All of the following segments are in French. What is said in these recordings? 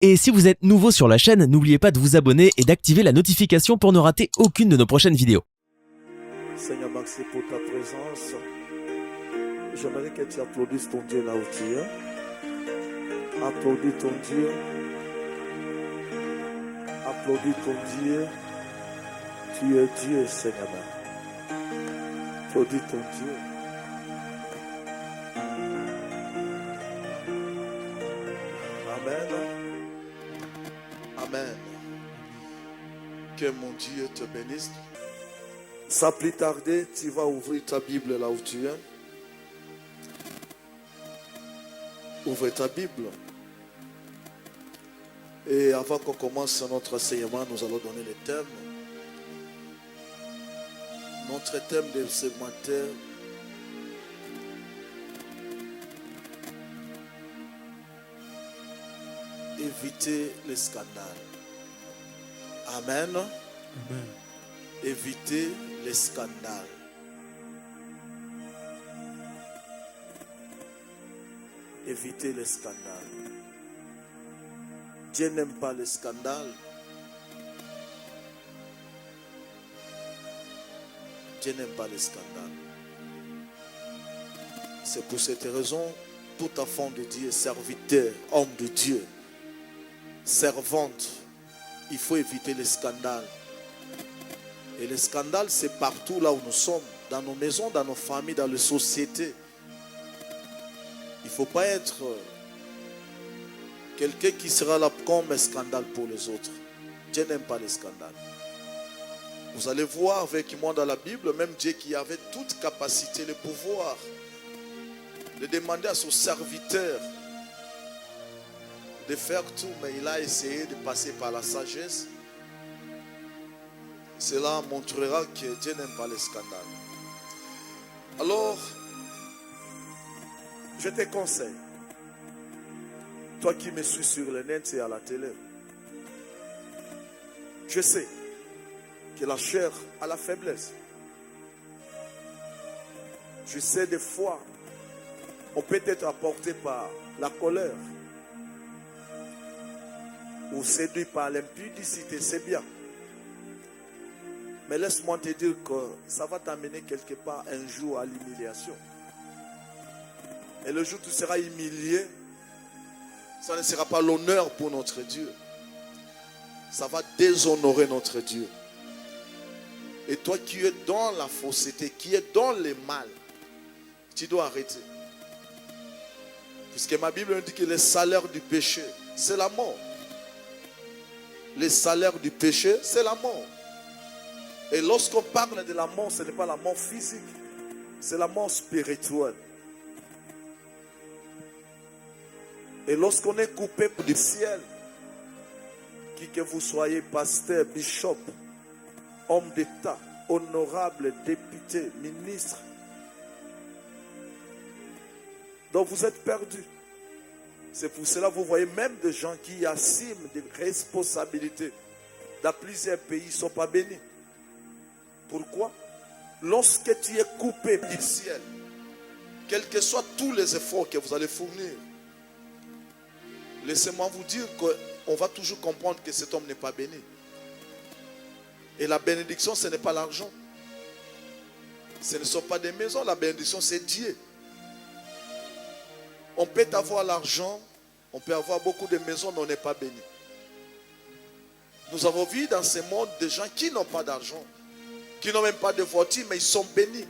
Et si vous êtes nouveau sur la chaîne, n'oubliez pas de vous abonner et d'activer la notification pour ne rater aucune de nos prochaines vidéos. Seigneur, merci pour ta présence. J'aimerais que tu applaudisses ton Dieu là où tu es. Applaudis ton Dieu. Applaudis ton Dieu. Tu es Dieu, Seigneur. Applaudis ton Dieu. Amen. Amen. Que mon Dieu te bénisse. Sans plus tarder, tu vas ouvrir ta Bible là où tu es. Ouvre ta Bible. Et avant qu'on commence notre enseignement, nous allons donner le thème. Notre thème de ce matin, éviter les scandales. Amen. Amen. Éviter les scandales. Éviter les scandales. Dieu n'aime pas les scandales. Dieu n'aime pas les scandales. C'est pour cette raison, tout enfant de Dieu, serviteur, homme de Dieu, servante, il faut éviter les scandales. Et les scandales, c'est partout là où nous sommes, dans nos maisons, dans nos familles, dans les sociétés. Il ne faut pas être quelqu'un qui sera là comme un scandale pour les autres. Dieu n'aime pas les scandales. Vous allez voir avec moi dans la Bible, même Dieu qui avait toute capacité, le pouvoir de demander à son serviteur de faire tout, mais il a essayé de passer par la sagesse. Cela montrera que Dieu n'aime pas les scandales. Alors, je te conseille, toi qui me suis sur le net et à la télé, je sais que la chair a la faiblesse. Je sais des fois, on peut être apporté par la colère ou séduit par l'impudicité, c'est bien. Mais laisse-moi te dire que ça va t'amener quelque part un jour à l'humiliation. Et le jour où tu seras humilié, ça ne sera pas l'honneur pour notre Dieu. Ça va déshonorer notre Dieu. Et toi qui es dans la fausseté, qui es dans le mal, tu dois arrêter. Puisque ma Bible dit que le salaire du péché, c'est la mort. Le salaire du péché, c'est la mort. Et lorsqu'on parle de la mort, ce n'est pas la mort physique, c'est la mort spirituelle. Et lorsqu'on est coupé du ciel, qui que vous soyez, pasteur, bishop, homme d'État, honorable, député, ministre, donc vous êtes perdu. C'est pour cela que vous voyez même des gens qui assument des responsabilités dans plusieurs pays ne sont pas bénis. Pourquoi? Lorsque tu es coupé du ciel, quels que soient tous les efforts que vous allez fournir, laissez-moi vous dire qu'on va toujours comprendre que cet homme n'est pas béni. Et la bénédiction, ce n'est pas l'argent. Ce ne sont pas des maisons. La bénédiction, c'est Dieu. On peut avoir l'argent, on peut avoir beaucoup de maisons, mais on n'est pas béni. Nous avons vu dans ce monde des gens qui n'ont pas d'argent, qui n'ont même pas de voiture, mais ils sont bénis.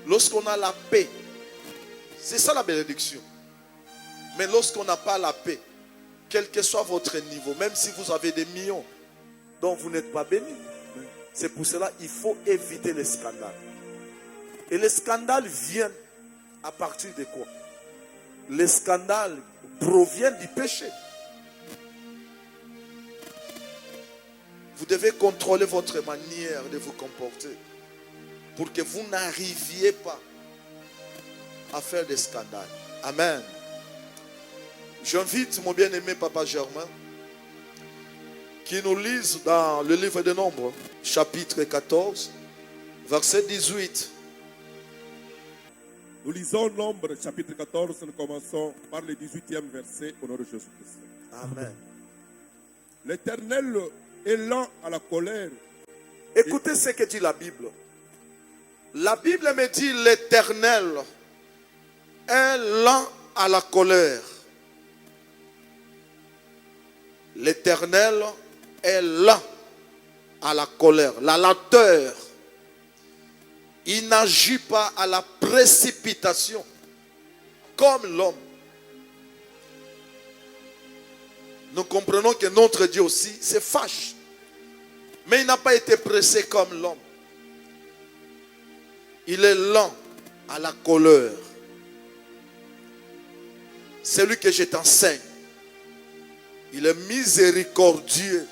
Lorsqu'on a la paix, c'est ça la bénédiction. Mais lorsqu'on n'a pas la paix, quel que soit votre niveau, même si vous avez des millions, donc vous n'êtes pas béni. C'est pour cela qu'il faut éviter les scandales. Et les scandales viennent à partir de quoi? Les scandales proviennent du péché. Vous devez contrôler votre manière de vous comporter pour que vous n'arriviez pas à faire des scandales. Amen. J'invite mon bien-aimé Papa Germain qui nous lise dans le livre des Nombres, chapitre 14, verset 18. Nous lisons Nombre, chapitre 14, nous commençons par le 18e verset au nom de Jésus-Christ. Amen. L'Éternel est lent à la colère. Écoutez ce que dit la Bible. La Bible me dit l'Éternel est lent à la colère. L'Éternel est lent à la colère, la lenteur. Il n'agit pas à la précipitation comme l'homme. Nous comprenons que notre Dieu aussi se fâche. Mais il n'a pas été pressé comme l'homme. Il est lent à la colère. C'est lui que je t'enseigne. Il est miséricordieux.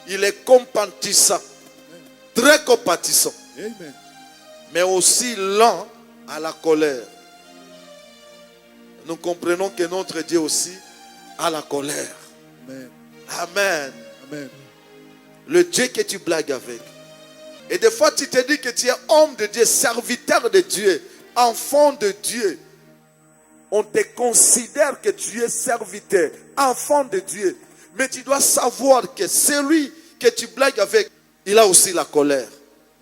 Il est compatissant. Très compatissant. Amen. Mais aussi lent à la colère. Nous comprenons que notre Dieu aussi a la colère. Amen. Amen. Amen. Le Dieu que tu blagues avec. Et des fois tu te dis que tu es homme de Dieu, serviteur de Dieu, enfant de Dieu. On te considère que tu es serviteur, enfant de Dieu. Mais tu dois savoir que celui que tu blagues avec, il a aussi la colère.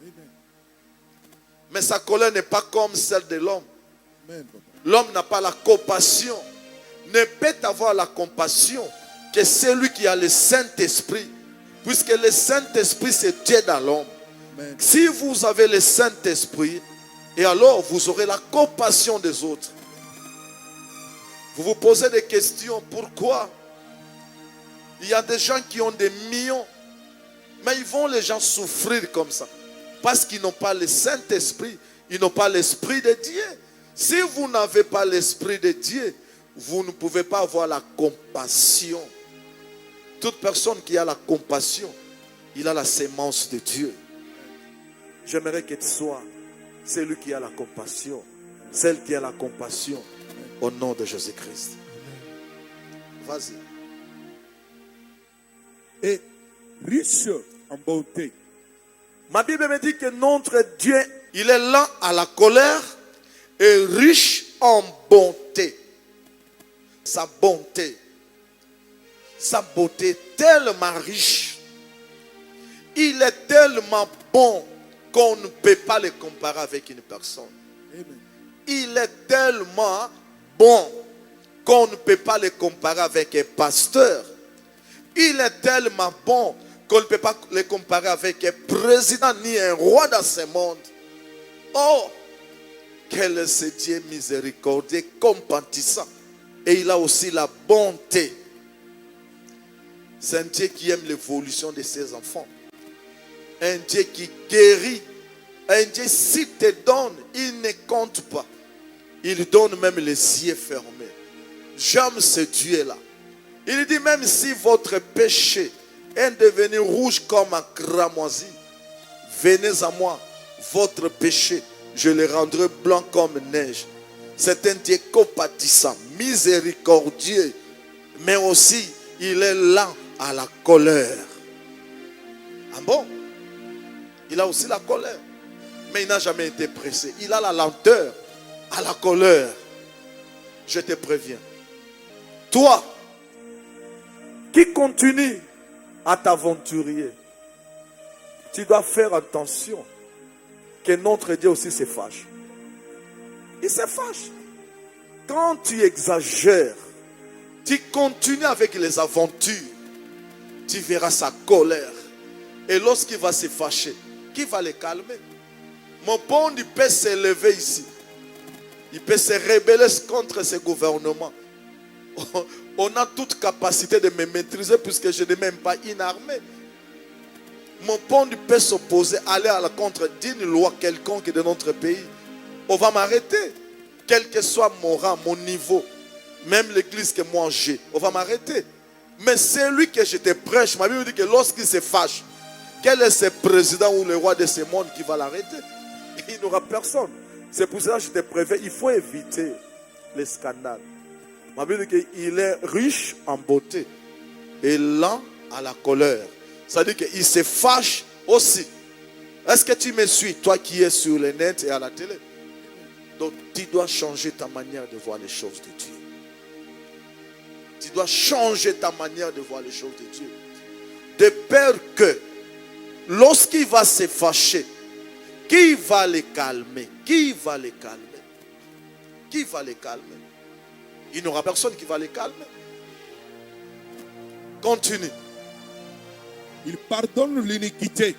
Amen. Mais sa colère n'est pas comme celle de l'homme. Amen, papa. L'homme n'a pas la compassion. Ne peut avoir la compassion que celui qui a le Saint-Esprit. Puisque le Saint-Esprit, c'est Dieu dans l'homme. Amen. Si vous avez le Saint-Esprit, et alors vous aurez la compassion des autres. Vous vous posez des questions. Pourquoi? Il y a des gens qui ont des millions, mais ils vont les gens souffrir comme ça. Parce qu'ils n'ont pas le Saint-Esprit. Ils n'ont pas l'Esprit de Dieu. Si vous n'avez pas l'Esprit de Dieu, vous ne pouvez pas avoir la compassion. Toute personne qui a la compassion, il a la sémence de Dieu. J'aimerais que tu sois celui qui a la compassion, celle qui a la compassion, au nom de Jésus-Christ. Vas-y. Et riche en bonté. Ma Bible me dit que notre Dieu, il est lent à la colère et riche en bonté. Sa bonté est tellement riche. Il est tellement bon qu'on ne peut pas le comparer avec une personne. Amen. Il est tellement bon qu'on ne peut pas le comparer avec un pasteur. Il est tellement bon qu'on ne peut pas le comparer avec un président ni un roi dans ce monde. Oh, quel est ce Dieu miséricordieux, compatissant. Et il a aussi la bonté. C'est un Dieu qui aime l'évolution de ses enfants. Un Dieu qui guérit. Un Dieu, s'il te donne, il ne compte pas. Il donne même les yeux fermés. J'aime ce Dieu-là. Il dit même si votre péché est devenu rouge comme un cramoisi, venez à moi, votre péché, je le rendrai blanc comme neige. C'est un Dieu compatissant, miséricordieux, mais aussi il est lent à la colère. Ah bon? Il a aussi la colère, mais il n'a jamais été pressé. Il a la lenteur à la colère. Je te préviens. Toi, qui continue à t'aventurer, tu dois faire attention que notre Dieu aussi se fâche. Il se fâche. Quand tu exagères, tu continues avec les aventures, tu verras sa colère. Et lorsqu'il va se fâcher, qui va le calmer? Mon bon, il peut s'élever ici. Il peut se rebeller contre ce gouvernement. On a toute capacité de me maîtriser puisque je n'ai même pas une armée. Mon pont peut s'opposer, aller à la contre d'une loi quelconque de notre pays. On va m'arrêter. Quel que soit mon rang, mon niveau, même l'église que moi j'ai, on va m'arrêter. Mais c'est lui que je te prêche. Ma Bible dit que lorsqu'il se fâche, quel est ce président ou le roi de ce monde qui va l'arrêter? Il n'y aura personne. C'est pour ça que je te préviens, il faut éviter les scandales. Ma Bible dit qu'il est riche en beauté et lent à la colère. Ça veut dire qu'il se fâche aussi. Est-ce que tu me suis, toi qui es sur le net et à la télé? Donc tu dois changer ta manière de voir les choses de Dieu. Tu dois changer ta manière de voir les choses de Dieu. De peur que lorsqu'il va se fâcher, qui va les calmer? Qui va les calmer? Qui va les calmer? Il n'y aura personne qui va les calmer. Continue. Il pardonne l'iniquité.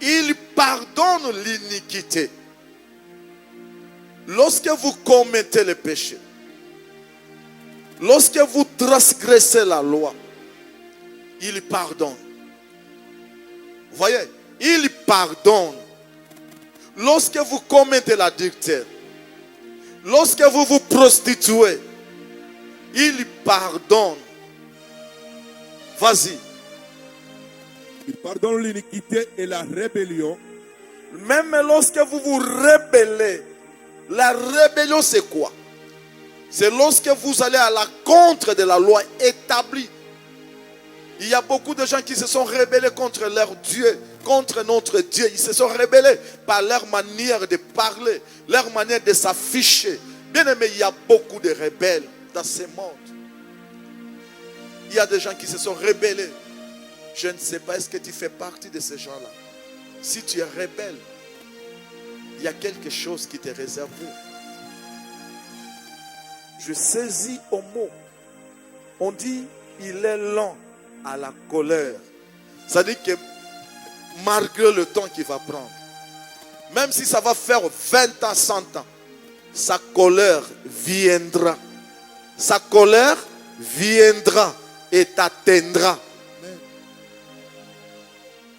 Il pardonne l'iniquité. Lorsque vous commettez le péché, lorsque vous transgressez la loi, il pardonne. Vous voyez, il pardonne. Lorsque vous commettez l'adultère, lorsque vous vous prostituez, il pardonne. Vas-y. Il pardonne l'iniquité et la rébellion. Même lorsque vous vous rébellez, la rébellion c'est quoi? C'est lorsque vous allez à la contre de la loi établie. Il y a beaucoup de gens qui se sont rebellés contre leur Dieu, contre notre Dieu. Ils se sont rebellés par leur manière de parler, leur manière de s'afficher. Bien aimé, il y a beaucoup de rebelles dans ce monde. Il y a des gens qui se sont rebellés. Je ne sais pas, est-ce que tu fais partie de ces gens-là? Si tu es rebelle, il y a quelque chose qui t'est réservé. Je saisis au mot. On dit, il est lent à la colère. Ça dit que malgré le temps qu'il va prendre, même si ça va faire 20 ans, 100 ans, sa colère viendra. Sa colère viendra et t'atteindra.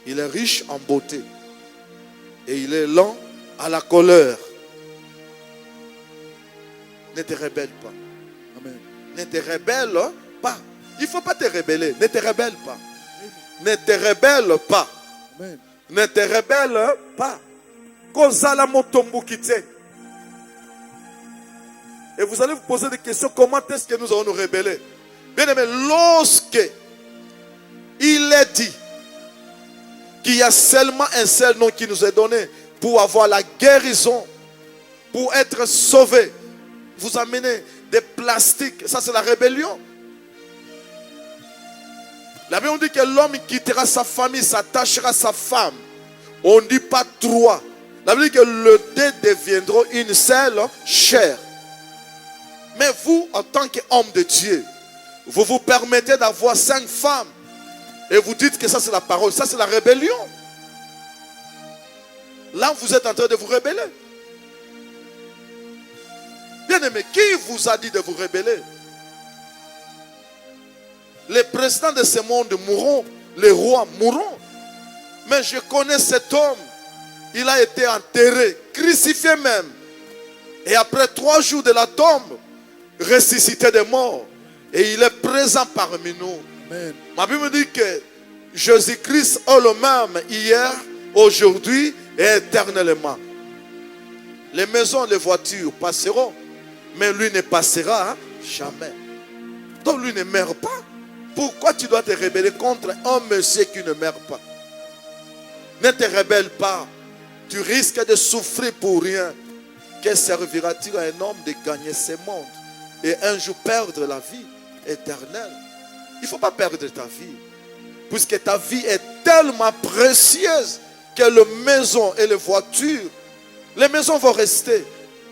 Il est riche en beauté et il est lent à la colère. Ne te rebelle pas. Amen. Ne te rebelle pas. Il ne faut pas te rebeller. Ne te rebelle pas. Ne te rebelle pas. Amen. Ne te rebelle pas. Kozala motombu kite. Et vous allez vous poser des questions. Comment est-ce que nous allons nous rebeller? Bien aimé, lorsque il est dit qu'il y a seulement un seul nom qui nous est donné pour avoir la guérison, pour être sauvé, vous amenez des plastiques. Ça, c'est la rébellion. La Bible dit que l'homme quittera sa famille, s'attachera à sa femme. On ne dit pas trois. La Bible dit que le deux deviendront une seule chair. Mais vous, en tant qu'homme de Dieu, vous vous permettez d'avoir 5 femmes. Et vous dites que ça c'est la parole. Ça c'est la rébellion. Là vous êtes en train de vous rebeller. Bien aimé, qui vous a dit de vous rebeller? Les présidents de ce monde mourront. Les rois mourront. Mais je connais cet homme. Il a été enterré, crucifié même. Et après 3 jours de la tombe, ressuscité des morts. Et il est présent parmi nous. Amen. Ma Bible dit que Jésus-Christ est le même hier, aujourd'hui et éternellement. Les maisons, les voitures passeront, mais lui ne passera jamais. Donc lui ne meurt pas. Pourquoi tu dois te rebeller contre un monsieur qui ne meurt pas? Ne te rebelle pas. Tu risques de souffrir pour rien. Que servira-t-il à un homme de gagner ce monde et un jour perdre la vie éternelle? Il ne faut pas perdre ta vie. Puisque ta vie est tellement précieuse que les maisons et les voitures, les maisons vont rester.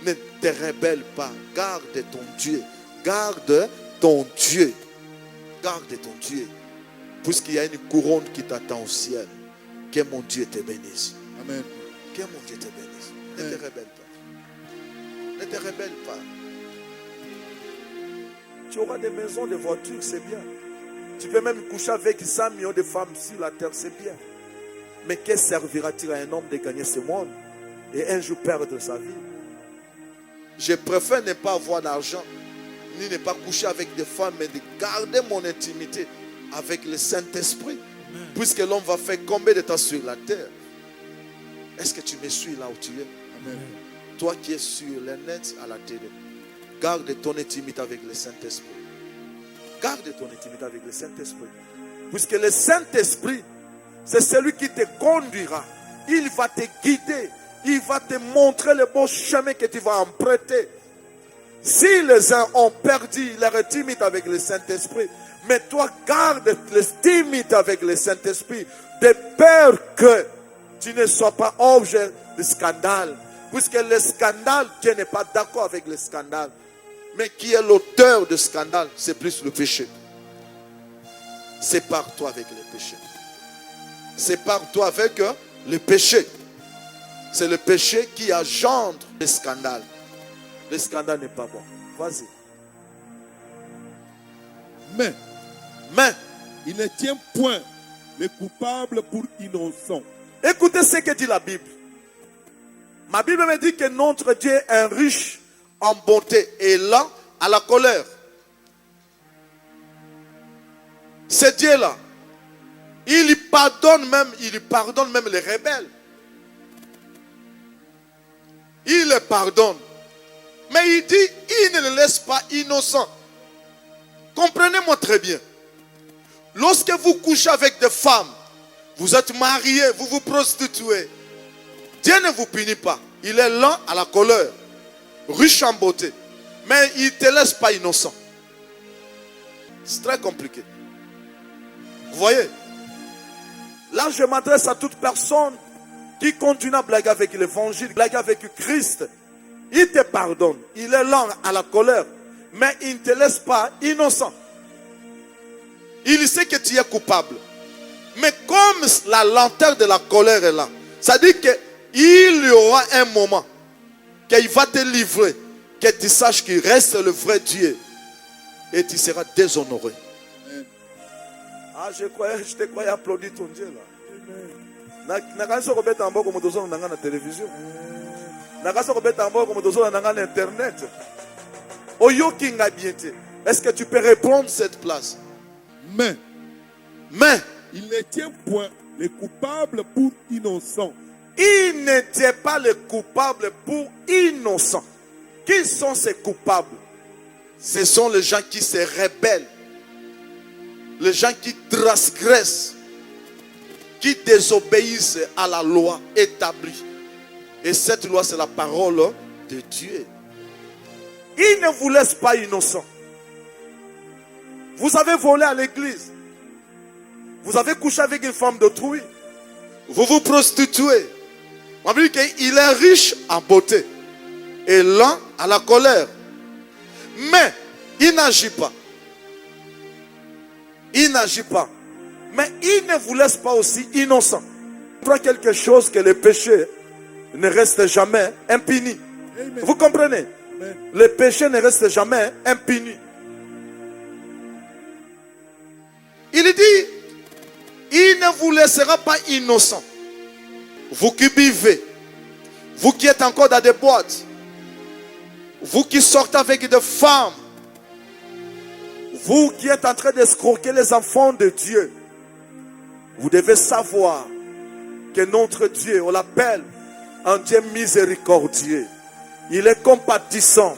Ne te rebelle pas. Garde ton Dieu. Garde ton Dieu. Garde ton Dieu. Puisqu'il y a une couronne qui t'attend au ciel. Que mon Dieu te bénisse. Amen. Que mon Dieu te bénisse. Ne te rebelle pas. Ne te rebelle pas. Tu auras des maisons, des voitures, c'est bien. Tu peux même coucher avec 100 millions de femmes sur la terre, c'est bien. Mais que servira-t-il à un homme de gagner ce monde et un jour perdre sa vie? Je préfère ne pas avoir d'argent, ni ne pas coucher avec des femmes, mais de garder mon intimité avec le Saint-Esprit. Puisque l'homme va faire combien de temps sur la terre? Est-ce que tu me suis là où tu es? Amen. Toi qui es sur le net, à la télé, garde ton intimité avec le Saint-Esprit. Garde ton intimité avec le Saint-Esprit. Puisque le Saint-Esprit, c'est celui qui te conduira. Il va te guider. Il va te montrer le bon chemin que tu vas emprunter. Si les uns ont perdu leur intimité avec le Saint-Esprit, mais toi garde l'intimité avec le Saint-Esprit, de peur que tu ne sois pas objet de scandale. Puisque le scandale, Dieu n'est pas d'accord avec le scandale. Mais qui est l'auteur de scandale, c'est plus le péché. Sépare-toi avec le péché. Sépare-toi avec le péché. C'est le péché qui engendre le scandale. Le scandale n'est pas bon. Vas-y. Mais Mais, il ne tient point les coupables pour innocents. écoutez ce que dit la Bible. Ma Bible me dit que notre Dieu est riche en bonté et lent à la colère. Ce Dieu-là, il pardonne même les rebelles. Il les pardonne. Mais il dit, il ne les laisse pas innocents. Comprenez-moi très bien. Lorsque vous couchez avec des femmes, vous êtes mariés, vous vous prostituez, Dieu ne vous punit pas. Il est lent à la colère, riche en beauté. Mais il ne te laisse pas innocent. C'est très compliqué. Vous voyez? Là, je m'adresse à toute personne qui continue à blaguer avec l'évangile, blaguer avec Christ. Il te pardonne. Il est lent à la colère. Mais il ne te laisse pas innocent. Il sait que tu es coupable. Mais comme la lenteur de la colère est là, ça dit qu'il y aura un moment qu'il va te livrer, que tu saches qu'il reste le vrai Dieu. Et tu seras déshonoré. Ah, je te croyais applaudir ton Dieu là. Na télévision. Internet. Est-ce que tu peux répondre cette place? Mais il ne tient point les coupables pour innocents. Il ne tient pas les coupables pour innocents. Qui sont ces coupables? Ce sont les gens qui se rebellent, les gens qui transgressent, qui désobéissent à la loi établie. Et cette loi, c'est la parole de Dieu. Il ne vous laisse pas innocent. Vous avez volé à l'église. Vous avez couché avec une femme d'autrui. Vous vous prostituez. On dit qu'il est riche en beauté et lent à la colère. Mais il n'agit pas. Il n'agit pas. Mais il ne vous laisse pas aussi innocent. Il prend quelque chose que le péché ne reste jamais impuni. Amen. Vous comprenez? Amen. Le péché ne reste jamais impuni. Il dit, il ne vous laissera pas innocent. Vous qui buvez, vous qui êtes encore dans des boîtes, vous qui sortez avec des femmes, vous qui êtes en train d'escroquer les enfants de Dieu, vous devez savoir que notre Dieu, on l'appelle un Dieu miséricordieux. Il est compatissant,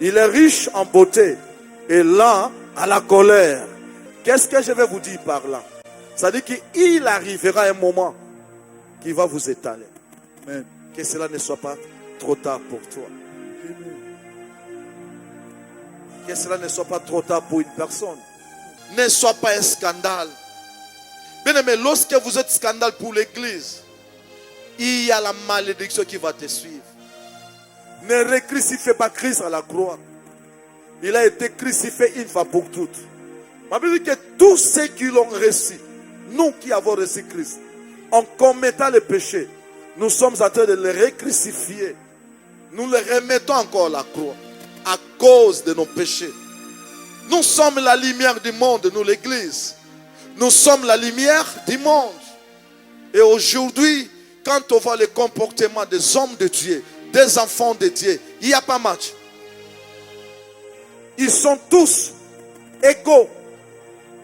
il est riche en beauté et lent à la colère. Qu'est-ce que je vais vous dire par là? Ça dit qu'il arrivera un moment qui va vous étaler. Amen. Que cela ne soit pas trop tard pour toi. Amen. Que cela ne soit pas trop tard pour une personne. Ne sois pas un scandale. Bien aimé, lorsque vous êtes scandale pour l'église, il y a la malédiction qui va te suivre. Ne recrucifie pas Christ à la croix. Il a été crucifié une fois pour toutes. Ma Bible dit que tous ceux qui l'ont reçu, nous qui avons reçu Christ, en commettant le péché, nous sommes en train de le recrucifier. Nous le remettons encore à la croix à cause de nos péchés. Nous sommes la lumière du monde, nous l'église. Nous sommes la lumière du monde. Et aujourd'hui, quand on voit le comportement des hommes de Dieu, des enfants de Dieu, il n'y a pas match. Ils sont tous égaux.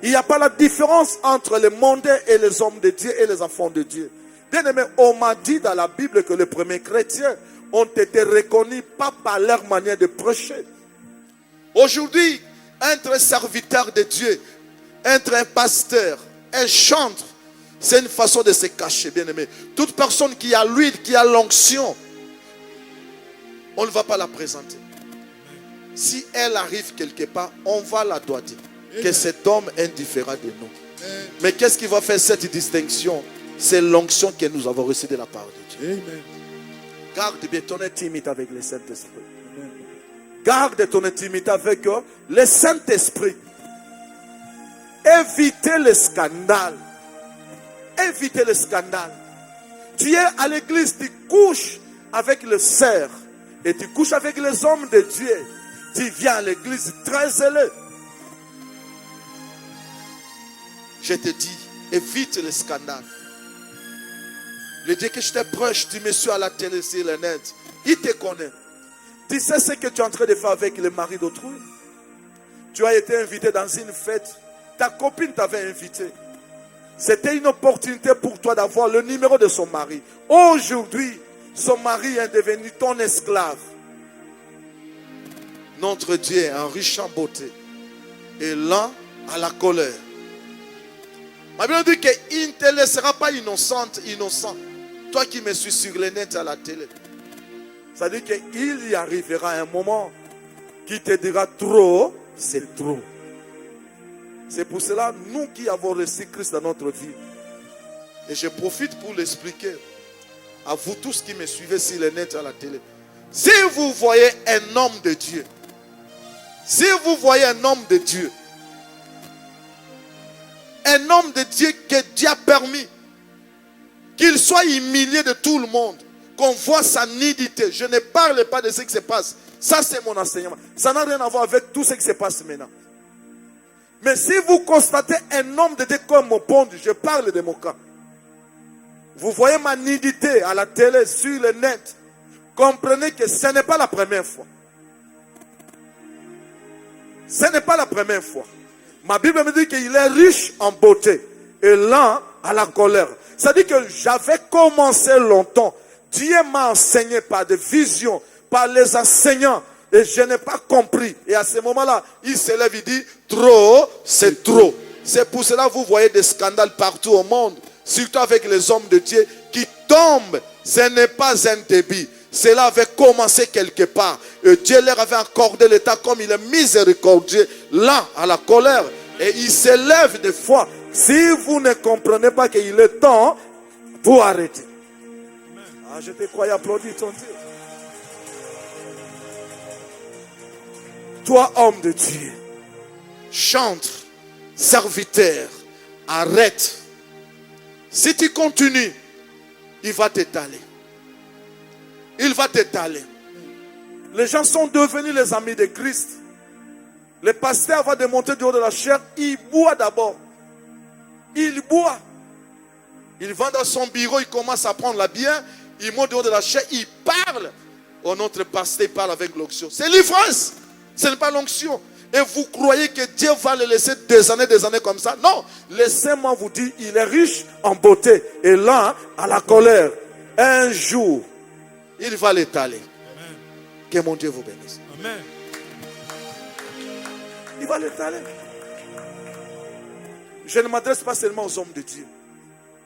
Il n'y a pas la différence entre les mondains et les hommes de Dieu et les enfants de Dieu. Bien aimé, on m'a dit dans la Bible que les premiers chrétiens ont été reconnus pas par leur manière de prêcher. Aujourd'hui, être un serviteur de Dieu, être un pasteur, un chantre, c'est une façon de se cacher, bien aimé. Toute personne qui a l'huile, qui a l'onction, on ne va pas la présenter. Si elle arrive quelque part, on va la droiter. Que cet homme est indifférent de nous. Mais qu'est-ce qui va faire cette distinction? C'est l'onction que nous avons reçue de la part de Dieu. Amen. Garde bien ton intimité avec le Saint-Esprit. Garde ton intimité avec le Saint-Esprit. Évitez le scandale. Évitez le scandale. Tu es à l'église, tu couches avec le cerf et tu couches avec les hommes de Dieu. Tu viens à l'église très zélé. Je te dis, évite le scandale. Le Dieu que je te prêche, tu me suis à la télé sur le net. Il te connaît. Tu sais ce que tu es en train de faire avec le mari d'autrui. Tu as été invité dans une fête. Ta copine t'avait invité. C'était une opportunité pour toi d'avoir le numéro de son mari. Aujourd'hui, son mari est devenu ton esclave. Notre Dieu est un riche en beauté et lent à la colère. Ma Bible dit qu'il ne te laissera pas innocent. Toi qui me suis sur le net à la télé. Ça veut dire qu'il y arrivera un moment qui te dira trop, c'est trop. C'est pour cela, nous qui avons reçu Christ dans notre vie, et je profite pour l'expliquer à vous tous qui me suivez sur le net à la télé. Si vous voyez un homme de Dieu, si vous voyez un homme de Dieu, un homme de Dieu que Dieu a permis qu'il soit humilié de tout le monde, qu'on voit sa nudité. Je ne parle pas de ce qui se passe. Ça, c'est mon enseignement. Ça n'a rien à voir avec tout ce qui se passe maintenant. Mais si vous constatez un homme de Dieu comme mon pont, je parle de mon cas. Vous voyez ma nudité à la télé, sur le net. Comprenez que ce n'est pas la première fois. Ce n'est pas la première fois. Ma Bible me dit qu'il est riche en beauté et lent à la colère. Ça dit que j'avais commencé longtemps. Dieu m'a enseigné par des visions, par les enseignants. Et je n'ai pas compris. Et à ce moment-là, il se lève, il dit, trop, c'est trop. C'est pour cela que vous voyez des scandales partout au monde. Surtout avec les hommes de Dieu qui tombent. Ce n'est pas un débit. Cela avait commencé quelque part. Et Dieu leur avait accordé l'état comme il est miséricordieux, lent à la colère. Et il se lève des fois. Si vous ne comprenez pas qu'il est temps, vous arrêtez. Ah, je te croyais applaudir ton Dieu. Toi, homme de Dieu, chantre, serviteur, arrête. Si tu continues, il va t'étaler. Il va t'étaler. Les gens sont devenus les amis de Christ. Le pasteur va démonter du haut de la chair. Il boit d'abord. Il boit. Il va dans son bureau, il commence à prendre la bière. Il monte du haut de la chair, il parle. Oh, notre pasteur parle avec l'onction. C'est l'ivresse. Ce n'est pas l'onction. Et vous croyez que Dieu va le laisser des années comme ça? Non. Laissez-moi vous dire, il est riche en beauté et lent à la colère. Un jour, il va l'étaler. Que mon Dieu vous bénisse. Amen. Il va l'étaler. Je ne m'adresse pas seulement aux hommes de Dieu.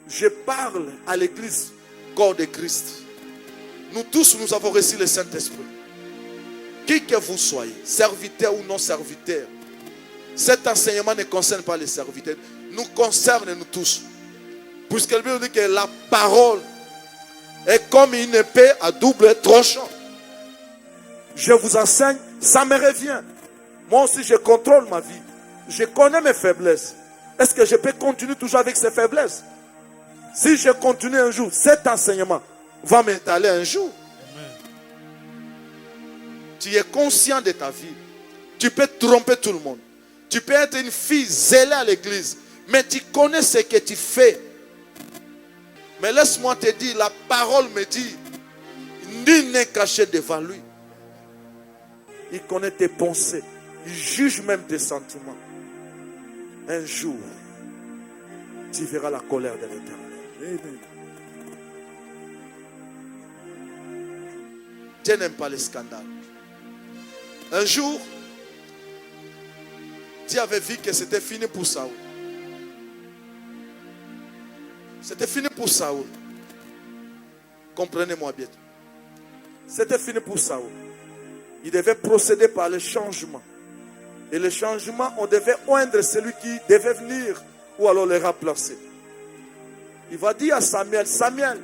Je parle à l'église, corps de Christ. Nous tous, nous avons reçu le Saint-Esprit. Qui que vous soyez, serviteur ou non serviteur, cet enseignement ne concerne pas les serviteurs, nous concerne nous tous. Puisque la Bible dit que la parole est comme une épée à double tranchant. Je vous enseigne, ça me revient. Moi aussi, je contrôle ma vie. Je connais mes faiblesses. Est-ce que je peux continuer toujours avec ces faiblesses? Si je continue un jour, cet enseignement va m'étaler un jour. Tu es conscient de ta vie. Tu peux tromper tout le monde. Tu peux être une fille zélée à l'église. Mais tu connais ce que tu fais. Mais laisse-moi te dire, la parole me dit, nul n'est caché devant lui. Il connaît tes pensées. Il juge même tes sentiments. Un jour, tu verras la colère de l'Éternel. Dieu n'aime pas les scandales. Un jour, Dieu avait vu que c'était fini pour Saoul. C'était fini pour Saoul. Comprenez-moi bien. C'était fini pour Saoul. il devait procéder par le changement. Et le changement, on devait oindre celui qui devait venir ou alors le remplacer. Il va dire à Samuel, Samuel,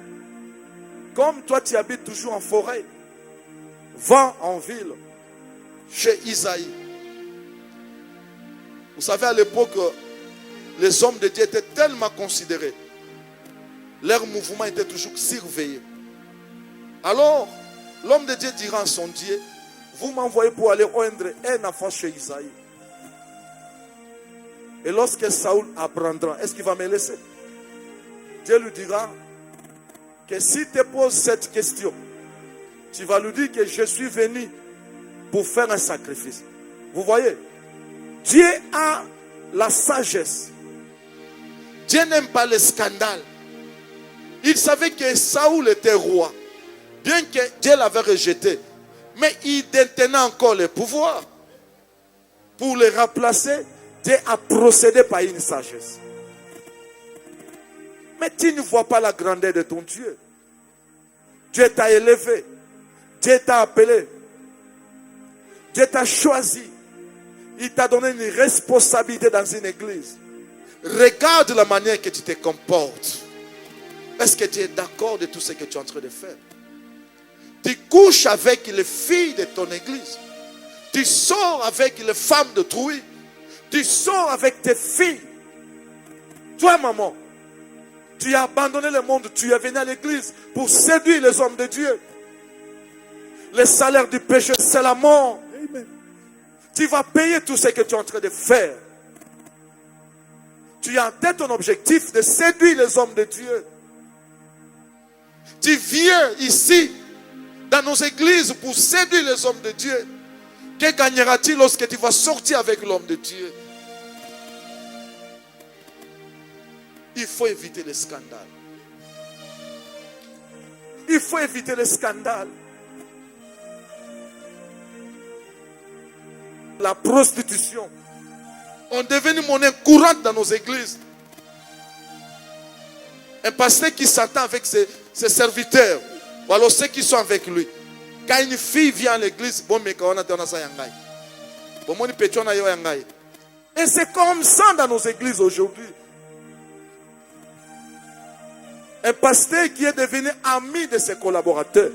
comme toi tu habites toujours en forêt, va en ville chez Isaïe. Vous savez, à l'époque, les hommes de Dieu étaient tellement considérés. Leur mouvement était toujours surveillé. Alors, l'homme de Dieu dira à son Dieu, vous m'envoyez pour aller oindre un enfant chez Isaïe. Et lorsque Saoul apprendra, est-ce qu'il va me laisser? Dieu lui dira que s'il te pose cette question, tu vas lui dire que je suis venu pour faire un sacrifice. Vous voyez, Dieu a la sagesse. Dieu n'aime pas le scandale. Il savait que Saoul était roi, bien que Dieu l'avait rejeté. Mais il détenait encore le pouvoir. Pour le remplacer, Dieu a procédé par une sagesse. Mais tu ne vois pas la grandeur de ton Dieu. Dieu t'a élevé. Dieu t'a appelé. Dieu t'a choisi. Il t'a donné une responsabilité dans une église. Regarde la manière que tu te comportes. Est-ce que tu es d'accord de tout ce que tu es en train de faire? Tu couches avec les filles de ton église. Tu sors avec les femmes d'autrui. Tu sors avec tes filles. Toi, maman, tu as abandonné le monde. Tu es venu à l'église pour séduire les hommes de Dieu. Le salaire du péché, c'est la mort. Amen. Tu vas payer tout ce que tu es en train de faire. Tu as en tête ton objectif de séduire les hommes de Dieu. Tu viens ici, dans nos églises, pour séduire les hommes de Dieu. Que gagneras-tu lorsque tu vas sortir avec l'homme de Dieu? Il faut éviter les scandales. Il faut éviter les scandales. La prostitution est devenue monnaie courante dans nos églises. Un pasteur qui s'entend avec ses serviteurs, ou alors ceux qui sont avec lui. Quand une fille vient à l'église, et c'est comme ça dans nos églises aujourd'hui. Un pasteur qui est devenu ami de ses collaborateurs.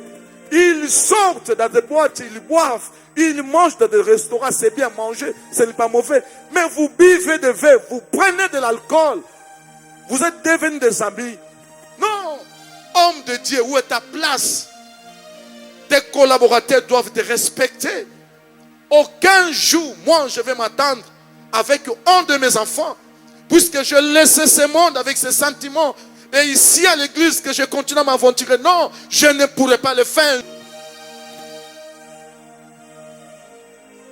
Ils sortent dans des boîtes, ils boivent, ils mangent dans des restaurants, c'est bien manger, ce n'est pas mauvais. Mais vous buvez de verre, vous prenez de l'alcool. Vous êtes devenus des amis. Non, homme de Dieu, où est ta place? Tes collaborateurs doivent te respecter. Aucun jour, moi, je vais m'attendre avec un de mes enfants, puisque je laisse ce monde avec ses sentiments. Et ici à l'église, que je continue à m'aventurer. Non, je ne pourrai pas le faire.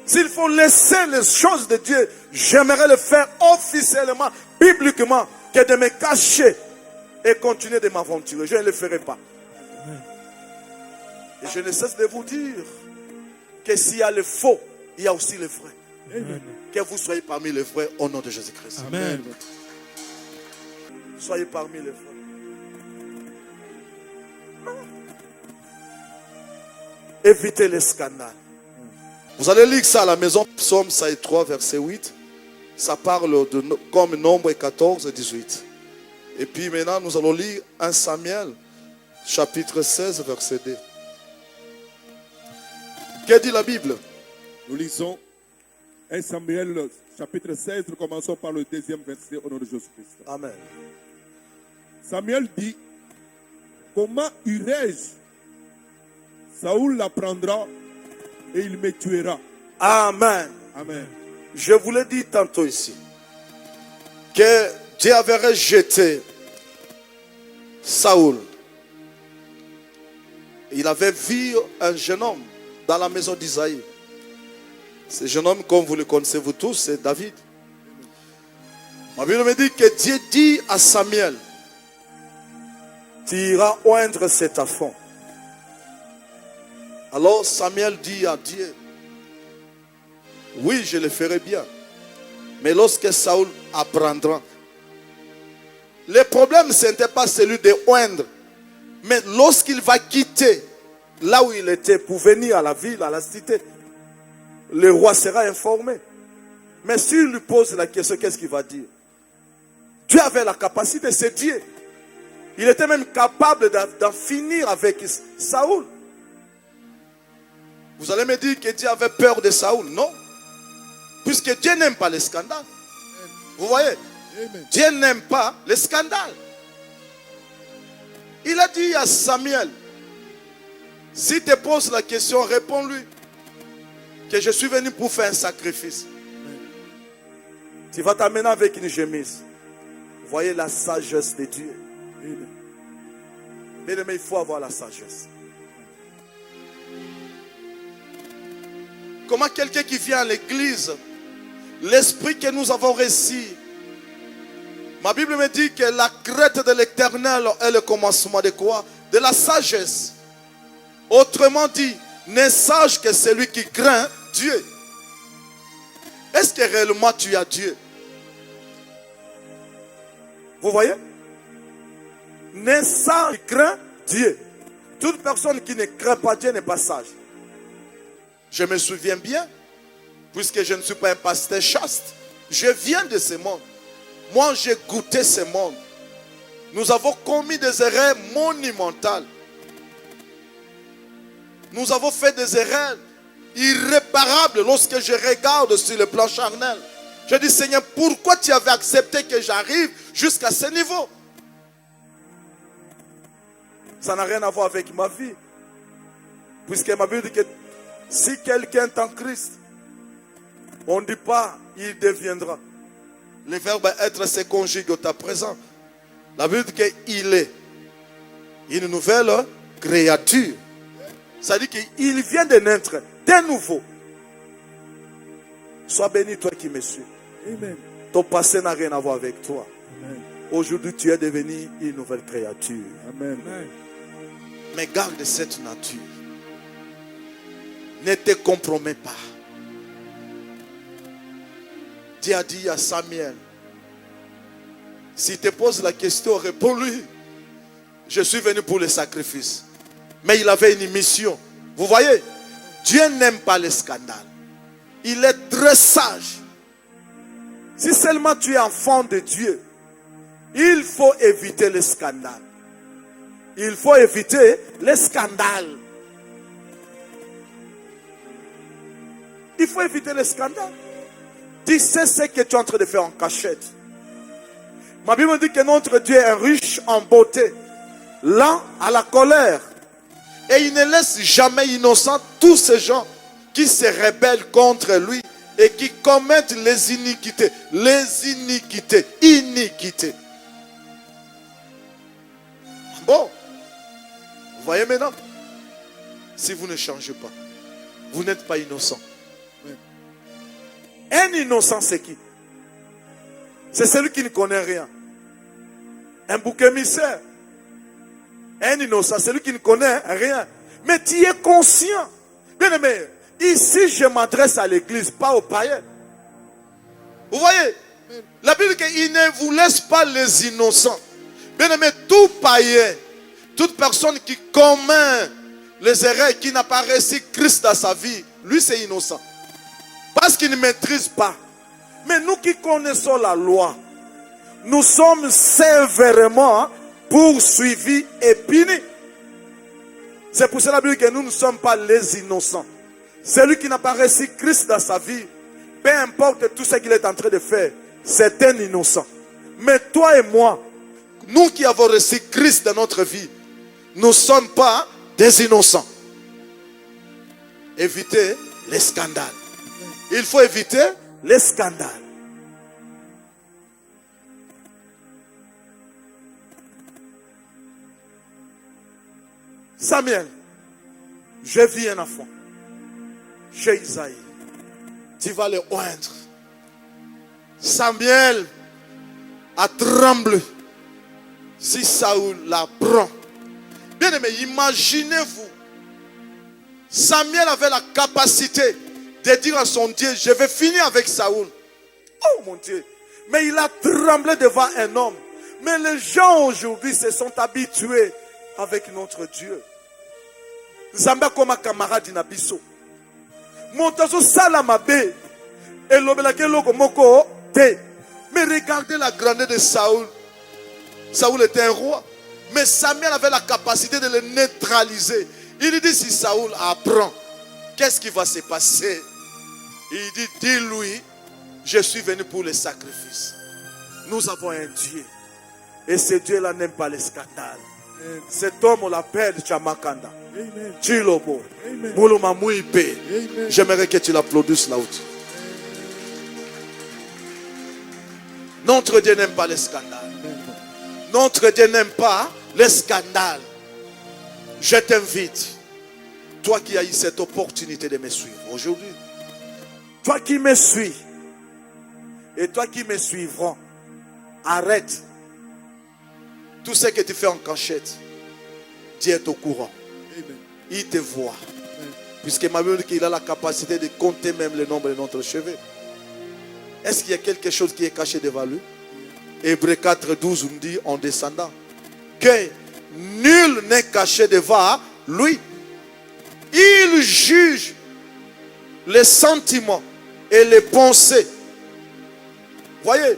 S'il faut laisser les choses de Dieu, j'aimerais le faire officiellement, bibliquement, que de me cacher et continuer de m'aventurer. Je ne le ferai pas. Et je ne cesse de vous dire que s'il y a le faux, il y a aussi le vrai. Amen. Que vous soyez parmi les vrais au nom de Jésus-Christ. Amen. Soyez parmi les vrais. Évitez les scandales. Vous allez lire ça à la maison, Psaume 3, verset 8. Ça parle de comme nombre 14 18. Et puis maintenant, nous allons lire 1 Samuel, chapitre 16, verset 2. Que dit la Bible? Nous lisons 1 Samuel, chapitre 16, nous commençons par le deuxième verset au nom de Jésus-Christ. Amen. Samuel dit, comment irai-je? Saoul l'apprendra et il me tuera. Amen. Amen. Je vous l'ai dit tantôt ici, que Dieu avait rejeté Saoul. Il avait vu un jeune homme dans la maison d'Isaïe. Ce jeune homme, comme vous le connaissez vous tous, c'est David. Ma Bible me dit que Dieu dit à Samuel, tu iras oindre cet enfant. Alors Samuel dit à Dieu, oui, je le ferai bien. Mais lorsque Saoul apprendra, le problème ce n'était pas celui de oindre, mais lorsqu'il va quitter là où il était pour venir à la ville, à la cité, le roi sera informé. Mais s'il lui pose la question, qu'est-ce qu'il va dire? Dieu avait la capacité, c'est Dieu. Il était même capable d'en finir avec Saoul. Vous allez me dire que Dieu avait peur de Saoul? Non. Puisque Dieu n'aime pas les scandales. Vous voyez? Amen. Dieu n'aime pas les scandales. Il a dit à Samuel, si tu te poses la question, réponds-lui que je suis venu pour faire un sacrifice. Tu vas t'amener avec une chemise. Voyez la sagesse de Dieu. Mais il faut avoir la sagesse. Comment quelqu'un qui vient à l'église, l'esprit que nous avons reçu, ma Bible me dit que la crainte de l'Éternel est le commencement de quoi? De la sagesse. Autrement dit, n'est sage que celui qui craint Dieu. Est-ce que réellement tu as Dieu? Vous voyez? N'est sage qui craint Dieu. Toute personne qui ne craint pas Dieu n'est pas sage. Je me souviens bien, puisque je ne suis pas un pasteur chaste, je viens de ce monde. Moi, j'ai goûté ce monde. Nous avons commis des erreurs monumentales. Nous avons fait des erreurs irréparables lorsque je regarde sur le plan charnel. Je dis, Seigneur, pourquoi tu avais accepté que j'arrive jusqu'à ce niveau? Ça n'a rien à voir avec ma vie. Puisque ma Bible dit que si quelqu'un est en Christ, on ne dit pas, il deviendra. Le verbe être se conjugue au temps présent. La Bible dit qu'il est une nouvelle créature. Ça dit qu'il vient de naître de nouveau. Sois béni toi qui me suis. Amen. Ton passé n'a rien à voir avec toi. Amen. Aujourd'hui tu es devenu une nouvelle créature. Amen. Mais garde cette nature. Ne te compromets pas. Dieu a dit à Samuel, si te pose la question, réponds-lui. Je suis venu pour le sacrifice. Mais il avait une mission. Vous voyez, Dieu n'aime pas les scandales. Il est très sage. Si seulement tu es enfant de Dieu, il faut éviter les scandales. Il faut éviter les scandales. Il faut éviter les scandales. Tu sais ce que tu es en train de faire en cachette. Ma Bible dit que notre Dieu est riche en beauté, lent à la colère. Et il ne laisse jamais innocents tous ces gens qui se rebellent contre lui et qui commettent les iniquités. Les iniquités. Iniquités. Bon. Vous voyez maintenant? Si vous ne changez pas, vous n'êtes pas innocent. Un innocent, c'est qui? C'est celui qui ne connaît rien. Un bouc émissaire. Un innocent, celui qui ne connaît rien. Mais tu es conscient. Bien aimé, ici je m'adresse à l'église, pas aux païens. Vous voyez? La Bible dit qu'il ne vous laisse pas les innocents. Bien aimé, tout païen, toute personne qui commet les erreurs, qui n'a pas reçu Christ dans sa vie, lui c'est innocent. Parce qu'il ne maîtrise pas. Mais nous qui connaissons la loi, nous sommes sévèrement poursuivis et punis. C'est pour cela que nous ne sommes pas les innocents. Celui qui n'a pas reçu Christ dans sa vie, peu importe tout ce qu'il est en train de faire, c'est un innocent. Mais toi et moi, nous qui avons reçu Christ dans notre vie, nous ne sommes pas des innocents. Évitez les scandales. Il faut éviter les scandales. Samuel, j'ai vu un enfant chez Isaïe. Tu vas le oindre. Samuel a tremblé si Saoul la prend. Bien aimé, imaginez-vous. Samuel avait la capacité de dire à son Dieu, je vais finir avec Saoul. Oh mon Dieu. Mais il a tremblé devant un homme. Mais les gens aujourd'hui se sont habitués avec notre Dieu. Zamba comme camarade Nabiso. Montazo salamabe. Et l'obelake loko moko te. Mais regardez la grandeur de Saoul. Saoul était un roi. Mais Samuel avait la capacité de le neutraliser. Il dit si Saoul apprend, qu'est-ce qui va se passer? Il dit, dis-lui, je suis venu pour le sacrifice. Nous avons un Dieu. Et ce Dieu-là n'aime pas les scandales. Cet homme, on l'appelle Chamakanda. Chilobo. Mouloma Mouipe. J'aimerais que tu l'applaudisses là-haut. Notre Dieu n'aime pas les scandales. Notre Dieu n'aime pas les scandales. Je t'invite, toi qui as eu cette opportunité de me suivre aujourd'hui, toi qui me suis et toi qui me suivront, arrête tout ce que tu fais en cachette. Dieu est au courant. Il te voit. Puisque ma Bible dit qu'il a la capacité de compter même le nombre de notre cheveux. Est-ce qu'il y a quelque chose qui est caché devant lui? Hébreux 4, 12 nous dit en descendant que nul n'est caché devant lui. Il juge les sentiments et les pensées. Voyez,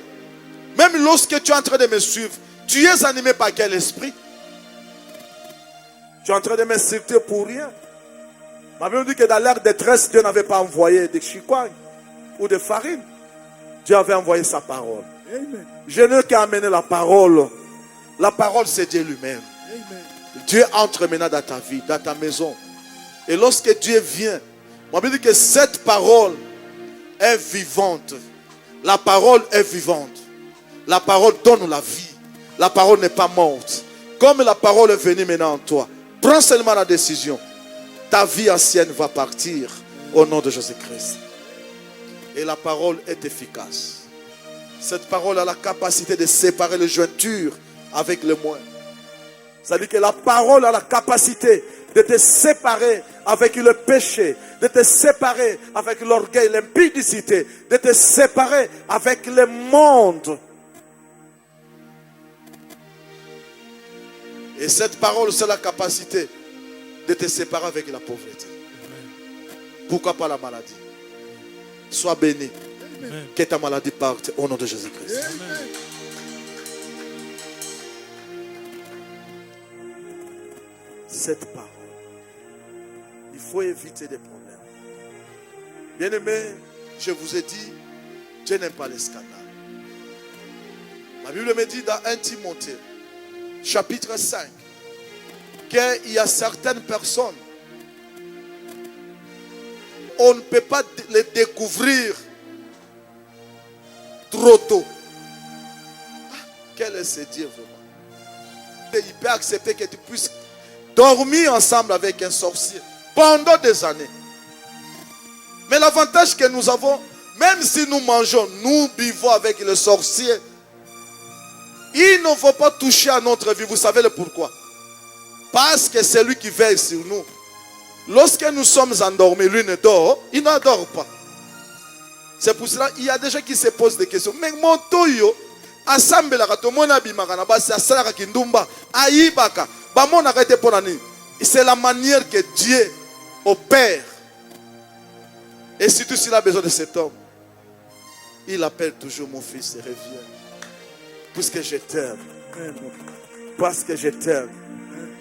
même lorsque tu es en train de me suivre, tu es animé par quel esprit? Tu es en train de m'insulter pour rien. Ma Bible dit que dans l'air de détresse, Dieu n'avait pas envoyé de chicoine ou de farine. Dieu avait envoyé sa parole. Amen. Je n'ai qu'à amener la parole. La parole, c'est Dieu lui-même. Dieu entre maintenant dans ta vie, dans ta maison. Et lorsque Dieu vient, moi je dis que cette parole est vivante. La parole est vivante. La parole donne la vie. La parole n'est pas morte. Comme la parole est venue maintenant en toi, prends seulement la décision. Ta vie ancienne va partir au nom de Jésus-Christ. Et la parole est efficace. Cette parole a la capacité de séparer les jointures avec le moins. C'est-à-dire que la parole a la capacité de te séparer avec le péché, de te séparer avec l'orgueil, l'impudicité, de te séparer avec le monde. Et cette parole, c'est la capacité de te séparer avec la pauvreté. Pourquoi pas la maladie? Sois béni. Amen. Que ta maladie parte au nom de Jésus-Christ. Amen. Cette parole, il faut éviter des problèmes. Bien-aimés, je vous ai dit, Dieu n'aime pas les scandales. La Bible me dit dans 1 Timothée, chapitre 5, qu'il y a certaines personnes, on ne peut pas les découvrir trop tôt. Quel est ce Dieu vraiment? Il peut accepter que tu puisses dormir ensemble avec un sorcier pendant des années. Mais l'avantage que nous avons, même si nous mangeons, nous buvons avec le sorcier, il ne faut pas toucher à notre vie. Vous savez le pourquoi? Parce que c'est lui qui veille sur nous. Lorsque nous sommes endormis, lui ne dort, il n'adore pas. C'est pour cela qu'il y a des gens qui se posent des questions. Mais mon toyo, assemble la rato, mon abimaka na basi asala kindumba, aibaka, ba mon arrêté pour l'année. C'est la manière que Dieu opère. Et surtout s'il a besoin de cet homme, il appelle toujours mon fils et revient. Puisque je t'aime. Parce que je t'aime.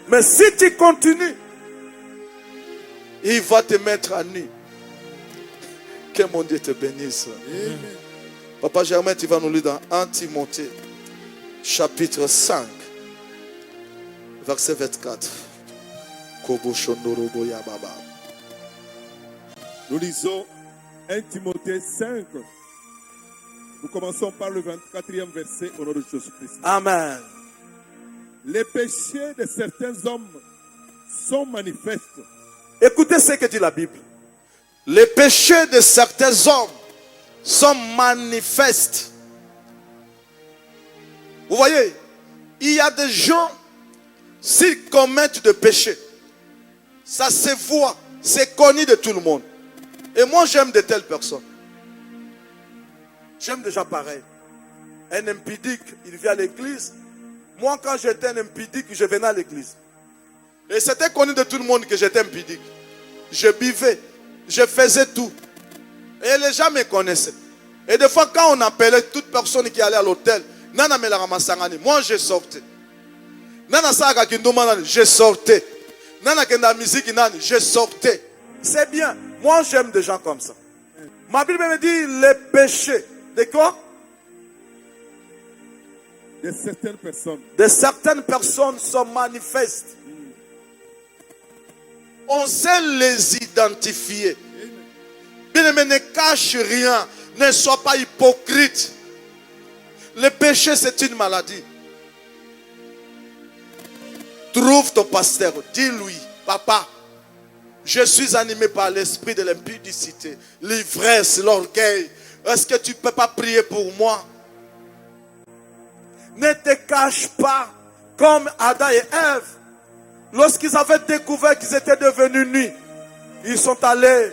Mais si tu continues, il va te mettre à nu. Que mon Dieu te bénisse. Amen. Papa Germain, tu vas nous lire dans 1 Timothée, chapitre 5, verset 24. Nous lisons 1 Timothée 5. Nous commençons par le 24e verset au nom de Jésus-Christ. Amen. Les péchés de certains hommes sont manifestes. Écoutez ce que dit la Bible. Les péchés de certains hommes sont manifestes. Vous voyez, il y a des gens, s'ils commettent des péchés, ça se voit, c'est connu de tout le monde. Et moi, j'aime de telles personnes. J'aime déjà pareil. Un impudique, il vient à l'église. Moi, quand j'étais un impudique, je venais à l'église. Et c'était connu de tout le monde que j'étais impudique. Je buvais. Je faisais tout. Et les gens me connaissaient. Et des fois, quand on appelait toute personne qui allait à l'hôtel, Nana Melara Masangani, moi je sortais. Nana Saga Kindomana, je sortais. Nana Kenda Musique Nani, je sortais. C'est bien. Moi j'aime des gens comme ça. Ma Bible me dit les péchés. De quoi? De certaines personnes. De certaines personnes sont manifestes. On sait les identifier. Bien-aimé, ne cache rien. Ne sois pas hypocrite. Le péché, c'est une maladie. Trouve ton pasteur. Dis-lui, papa, je suis animé par l'esprit de l'impudicité, l'ivresse, l'orgueil. Est-ce que tu ne peux pas prier pour moi? Ne te cache pas comme Adam et Ève. Lorsqu'ils avaient découvert qu'ils étaient devenus nus, ils sont allés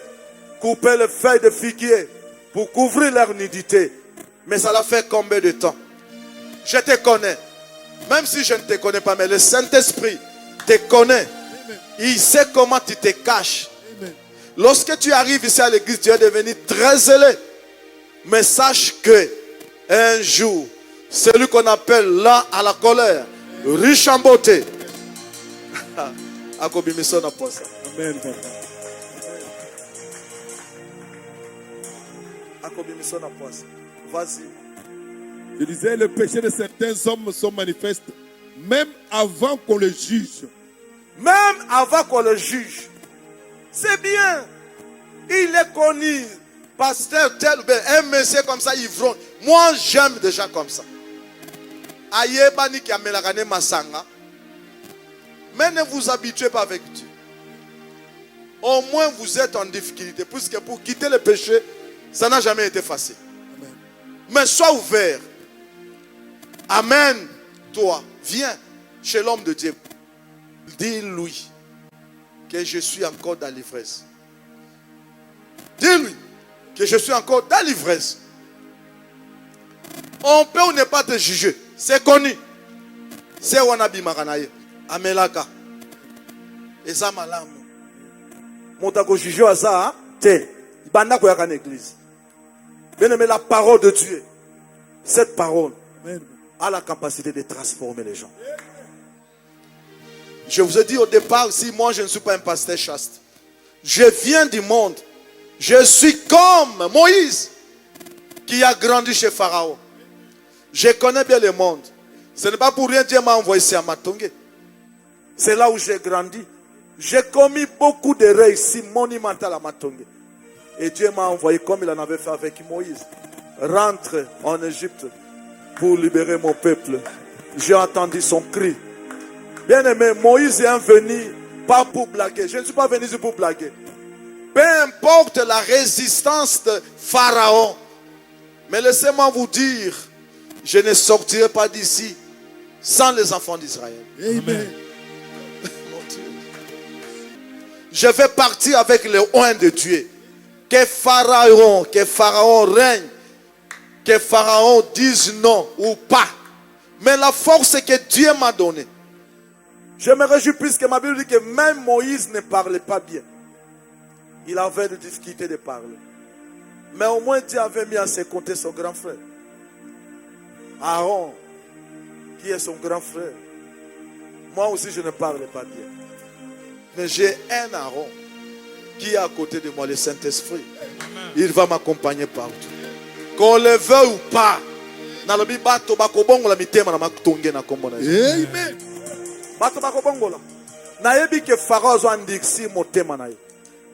couper les feuilles de figuier pour couvrir leur nudité. Mais ça l'a fait combien de temps? Je te connais. Même si je ne te connais pas, mais le Saint-Esprit te connaît. Il sait comment tu te caches. Lorsque tu arrives ici à l'église, tu es devenu très zélé. Mais sache que un jour, celui qu'on appelle là à la colère, riche en beauté. Amen, papa. Vas-y. Je disais, les péchés de certains hommes sont manifestes même avant qu'on les juge. Même avant qu'on le juge. C'est bien. Il est connu. Pasteur tel ou bien un monsieur comme ça, ivrogne. Moi, j'aime des gens comme ça. Ayebani qui a melagane masanga. Mais ne vous habituez pas avec Dieu. Au moins vous êtes en difficulté. Puisque pour quitter le péché, ça n'a jamais été facile. Amen. Mais sois ouvert. Amen. Toi, viens chez l'homme de Dieu. Dis-lui que je suis encore dans l'ivresse. Dis-lui que je suis encore dans l'ivresse. On peut ou ne pas te juger. C'est connu. C'est Wanabi Maranaye. Amelaka. Et ça malam. Montako juge à ça. Te. Banda koyaka en église. Bien aimé, la parole de Dieu. Cette parole Amen. a la capacité de transformer les gens. Je vous ai dit au départ, si moi je ne suis pas un pasteur chaste, je viens du monde. Je suis comme Moïse qui a grandi chez Pharaon. Je connais bien le monde. Ce n'est pas pour rien que Dieu m'a envoyé ici à Matongé. C'est là où j'ai grandi. J'ai commis beaucoup d'erreurs ici monumentales à Matongé. Et Dieu m'a envoyé comme il en avait fait avec Moïse. Rentre en Égypte pour libérer mon peuple. J'ai entendu son cri. Bien aimé, Moïse est venu pas pour blaguer. Je ne suis pas venu ici pour blaguer. Peu importe la résistance de Pharaon. Mais laissez-moi vous dire, je ne sortirai pas d'ici sans les enfants d'Israël. Amen. Mon Dieu. Je vais partir avec le oint de Dieu. Que Pharaon règne. Que Pharaon dise non ou pas. Mais la force que Dieu m'a donnée. Je me réjouis puisque ma Bible dit que même Moïse ne parlait pas bien. Il avait des difficultés de parler. Mais au moins Dieu avait mis à ses côtés son grand frère. Aaron, qui est son grand frère. Moi aussi je ne parle pas bien. Mais j'ai un Aaron qui est à côté de moi, le Saint-Esprit. Il va m'accompagner partout. Qu'on le veuille ou pas. Amen.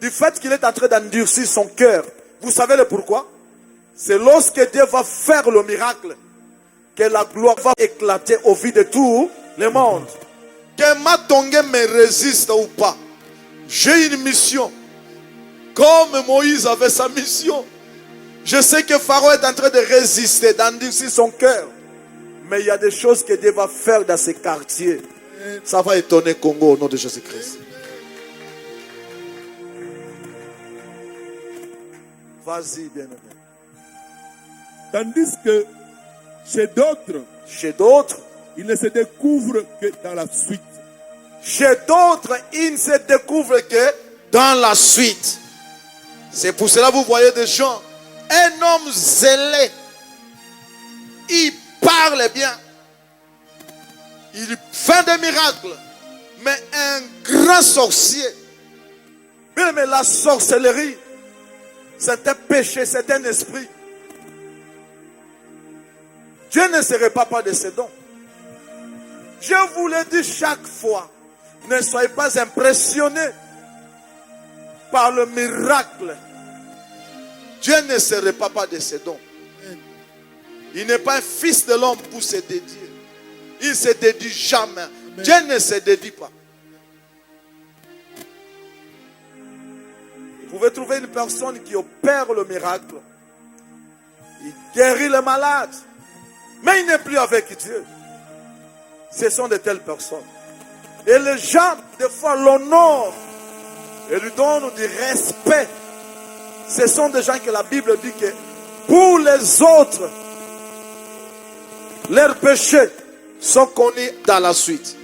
Du fait qu'il est en train d'endurcir son cœur. Vous savez le pourquoi? C'est lorsque Dieu va faire le miracle que la gloire va éclater au vide de tout le monde. Que Matongé me résiste ou pas, j'ai une mission. Comme Moïse avait sa mission. Je sais que Pharaon est en train de résister, d'endurcir son cœur. Mais il y a des choses que Dieu va faire dans ces quartiers. Ça va étonner Congo au nom de Jésus-Christ. Vas-y, bien-aimé. Tandis que chez d'autres, il ne se découvre que dans la suite. Chez d'autres, il ne se découvre que dans la suite. C'est pour cela que vous voyez des gens, un homme zélé, il parle bien, il fait des miracles, mais un grand sorcier. Mais la sorcellerie, c'est un péché, c'est un esprit. Dieu ne se répand pas de ses dons. Je vous le dis chaque fois, ne soyez pas impressionnés par le miracle. Dieu ne se répand pas de ses dons. Il n'est pas un fils de l'homme pour se dédier. Il ne se dédie jamais. Dieu ne se dédie pas. Vous pouvez trouver une personne qui opère le miracle. Il guérit le malade. Mais il n'est plus avec Dieu. Ce sont de telles personnes. Et les gens, des fois, l'honorent et lui donnent du respect. Ce sont des gens que la Bible dit que pour les autres, leurs péchés sont connus dans la suite.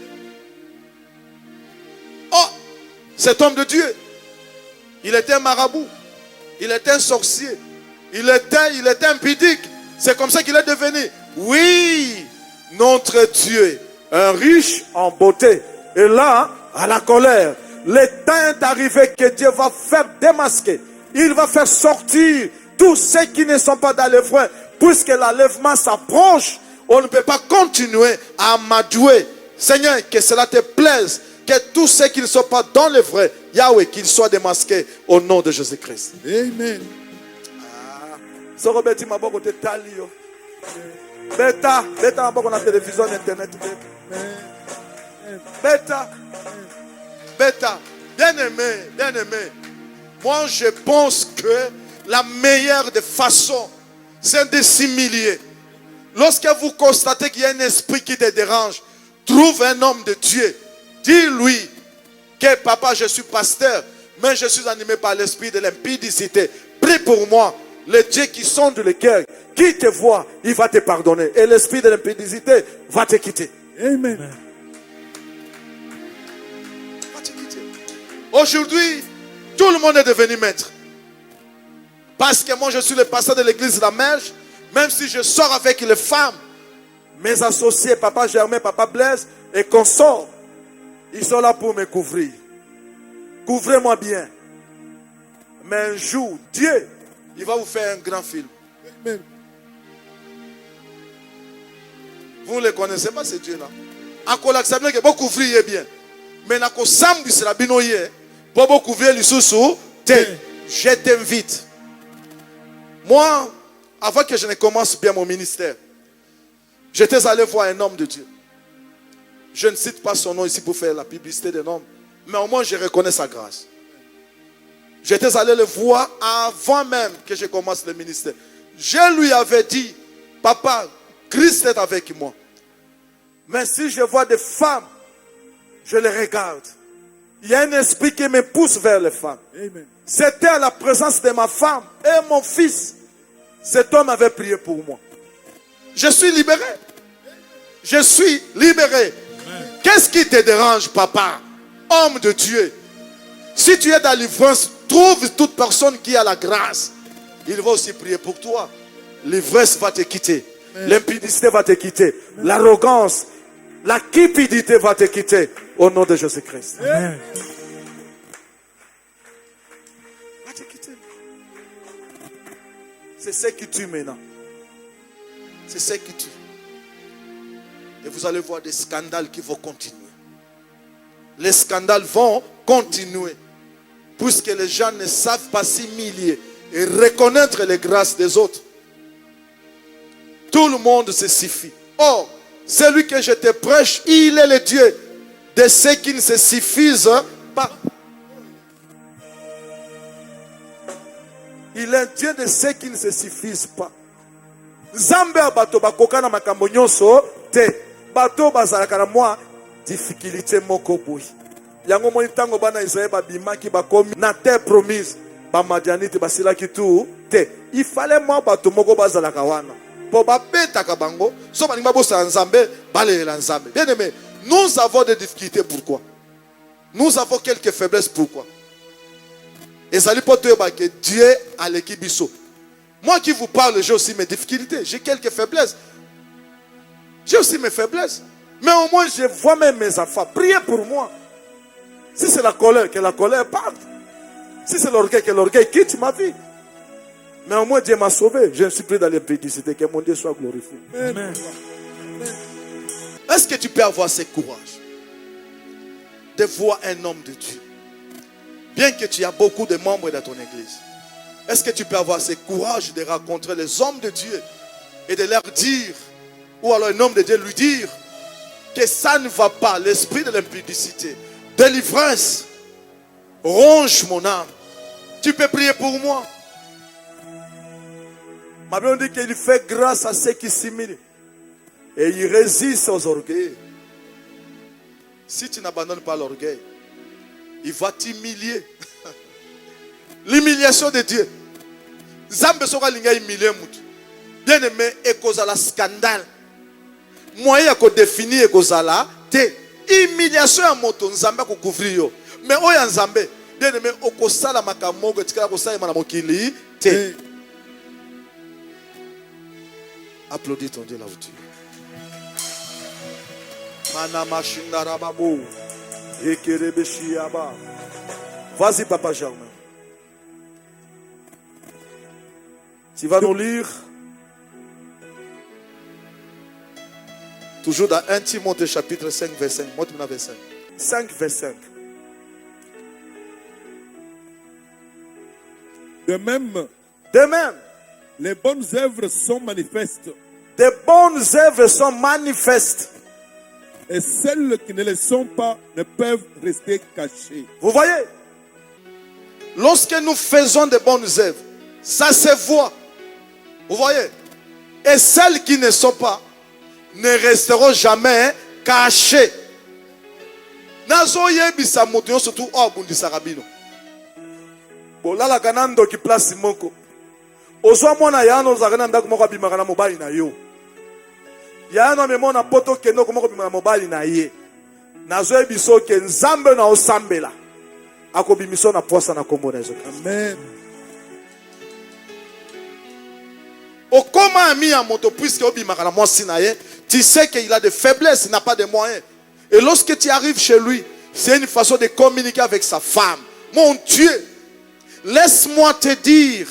Oh, cet homme de Dieu, il était un marabout, il était un sorcier, il était impudique. C'est comme ça qu'il est devenu. Oui, notre Dieu, un riche en beauté. Et là, à la colère, le temps est arrivé que Dieu va faire démasquer. Il va faire sortir tous ceux qui ne sont pas dans le vrai. Puisque l'enlèvement s'approche, on ne peut pas continuer à amadouer. Seigneur, que cela te plaise. Que tous ceux qui ne sont pas dans le vrai, Yahweh, qu'ils soient démasqués au nom de Jésus-Christ. Amen. Beta maboko na télévision internet. Beta, bien aimé. Moi je pense que la meilleure des façons, c'est de s'humilier. Lorsque vous constatez qu'il y a un esprit qui te dérange, trouve un homme de Dieu. Dis-lui que papa, je suis pasteur, mais je suis animé par l'esprit de l'impudicité. Prie pour moi. Le Dieu qui sonde le cœur, qui te voit, il va te pardonner. Et l'esprit de l'impudicité va te quitter. Amen. Va te quitter. Aujourd'hui, tout le monde est devenu maître. Parce que moi, je suis le pasteur de l'église de la Merge. Même si je sors avec les femmes, mes associés, papa Germain, papa Blaise et consorts, ils sont là pour me couvrir. Couvrez-moi bien. Mais un jour, Dieu, il va vous faire un grand film. Amen. Vous ne le connaissez pas, ce Dieu-là. Encore là, que vous couvrir bien. Mais na ko sambi sera binoye. Pour vous couvrir le sous je t'invite. Moi, avant que je ne commence bien mon ministère, j'étais allé voir un homme de Dieu. Je ne cite pas son nom ici pour faire la publicité d'un homme, mais au moins je reconnais sa grâce. J'étais allé le voir avant même que je commence le ministère. Je lui avais dit, papa, Christ est avec moi. Mais si je vois des femmes, je les regarde. Il y a un esprit qui me pousse vers les femmes. Amen. C'était à la présence de ma femme et mon fils. Cet homme avait prié pour moi. Je suis libéré. Je suis libéré. Qu'est-ce qui te dérange, papa? Homme de Dieu. Si tu es dans l'ivresse, trouve toute personne qui a la grâce. Il va aussi prier pour toi. L'ivresse va te quitter. L'impudicité va te quitter. L'arrogance, la cupidité va te quitter. Au nom de Jésus-Christ. Amen. Va te quitter. C'est ce qui tue maintenant. C'est ce qui tue. Et vous allez voir des scandales qui vont continuer. Les scandales vont continuer. Puisque les gens ne savent pas s'humilier et reconnaître les grâces des autres. Tout le monde se suffit. Or, celui que je te prêche, il est le Dieu de ceux qui ne se suffisent pas. Il est Dieu de ceux qui ne se suffisent pas. Nzambe bato bakoka na makambo nyonso te. Bato bazalaka na mwa difficulté moko boy. Yango mo ntango bana Israël babimaki bakomi na terre promise. Ba Madianite basilaki tout te. Il fallait moi bato moko bazalaka wana. Po ba betaka bango, so baninga ba bosa Nzambe, balela Nzambe. Bien aimé, nous avons des difficultés pourquoi? Nous avons quelques faiblesses pourquoi? Et ça lui porte que Dieu a l'équipe. Moi qui vous parle, j'ai aussi mes difficultés. J'ai quelques faiblesses. J'ai aussi mes faiblesses. Mais au moins, je vois même mes enfants. Priez pour moi. Si c'est la colère, que la colère parte. Si c'est l'orgueil, que l'orgueil quitte ma vie. Mais au moins, Dieu m'a sauvé. Je ne suis plus dans l'impudicité. Que mon Dieu soit glorifié. Amen. Est-ce que tu peux avoir ce courage de voir un homme de Dieu? Bien que tu aies beaucoup de membres dans ton église. Est-ce que tu peux avoir ce courage de rencontrer les hommes de Dieu et de leur dire, ou alors un homme de Dieu lui dire, que ça ne va pas, l'esprit de l'impudicité, de l'ivresse, ronge mon âme. Tu peux prier pour moi. Ma Bible dit qu'il fait grâce à ceux qui s'humilient et il résiste aux orgueils. Si tu n'abandonnes pas l'orgueil, il va t'humilier. L'humiliation de Dieu. Zambe soka linga humilier mutu. Bien aimé, ekozala scandale. Moyen ko définir ekozala te. Humiliation ya moto nzambe ko couvrir yo. Mais oya nzambe, bien aimé, okosala makamoko tikala kosala na mokili te. Applaudis ton Dieu là où tu es. Mana machindara babo. Ekerebeshiaba. Vas-y, Papa Germain. Tu vas nous lire toujours dans 1 Timothée chapitre 5 verset 5. Moi, tu m'as 5. 5 verset 5. De même, les bonnes œuvres sont manifestes. De bonnes œuvres sont manifestes. Et celles qui ne le sont pas ne peuvent rester cachées. Vous voyez? Lorsque nous faisons de bonnes œuvres, ça se voit. Vous voyez? Et celles qui ne sont pas ne resteront jamais cachées. Nazo yebisa moto surtout obundisa rabino. Bolala kanando ki place moko. Ozwa mona yano zakana ndako moko bimaka na mobali na yo. Yano memona poto kendo moko bimaka na mobali na ye. Nazo yebiso ke nzambe na osambela. Akobimiso na posa na kombo na Yesu. Amen. Okoma ami à moto puisque obimaka na mwasi na ye, tu sais qu'il a des faiblesses, il n'a pas de moyens. Et lorsque tu arrives chez lui, c'est une façon de communiquer avec sa femme. Mon Dieu, laisse-moi te dire,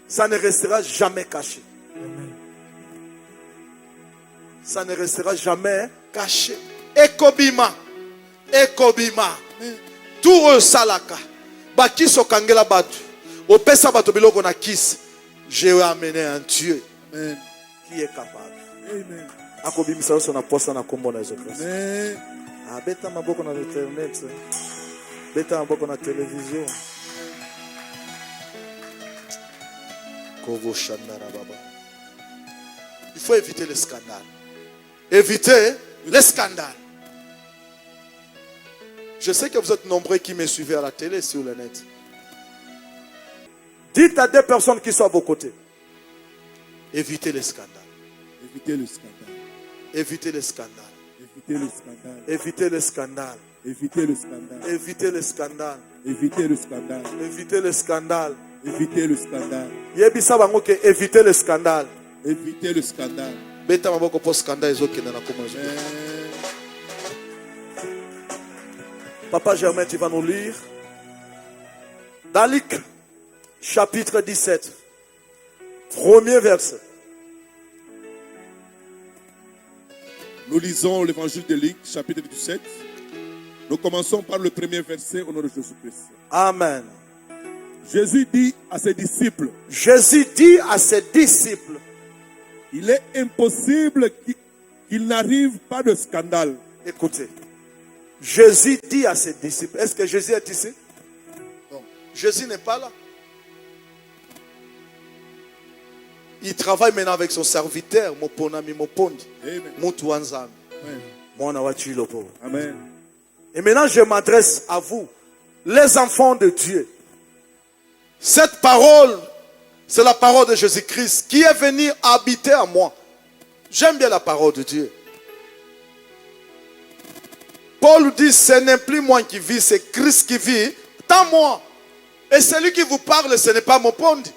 ça ne restera jamais caché. Ça ne restera jamais caché. Ekobima, ekobima, tout salaka, bakiso kangela batu, opesa bato biloko na kisi. Je vais amener un Dieu qui est capable. Amen. Akobimisa so na posa na kombo na Yesu Kristo. Amen. Beta maboko na internet. Beta maboko na télévision. Kovo shandara baba. Il faut éviter les scandales. Éviter les scandales. Je sais que vous êtes nombreux qui me suivez à la télé sur le net. Dites à des personnes qui sont à vos côtés. Évitez les scandales. Évitez le scandale. Évitez les scandales. Évitez le scandale. Évitez les scandales. Évitez le scandale. Évitez les scandales. Évitez le scandale. Évitez les scandales. Évitez le scandale. Yebisa bango ke évitez le scandale. Évitez le scandale. Beta maboko po scandale ezokenda na kombo. Papa Germain, tu vas nous lire dans Luc chapitre 17, premier verset. Nous lisons l'évangile de Luc, chapitre 17. Nous commençons par le premier verset au nom de Jésus-Christ. Amen. Jésus dit à ses disciples, il est impossible qu'il n'arrive pas de scandale. Écoutez, Jésus dit à ses disciples, est-ce que Jésus est ici? Non. Jésus n'est pas là. Il travaille maintenant avec son serviteur, Moponami Mopondi. Moutuanzam. Amen. Et maintenant, je m'adresse à vous, les enfants de Dieu. Cette parole, c'est la parole de Jésus-Christ qui est venu habiter en moi. J'aime bien la parole de Dieu. Paul dit, ce n'est plus moi qui vis, c'est Christ qui vit dans moi. Et celui qui vous parle, ce n'est pas mon pondi.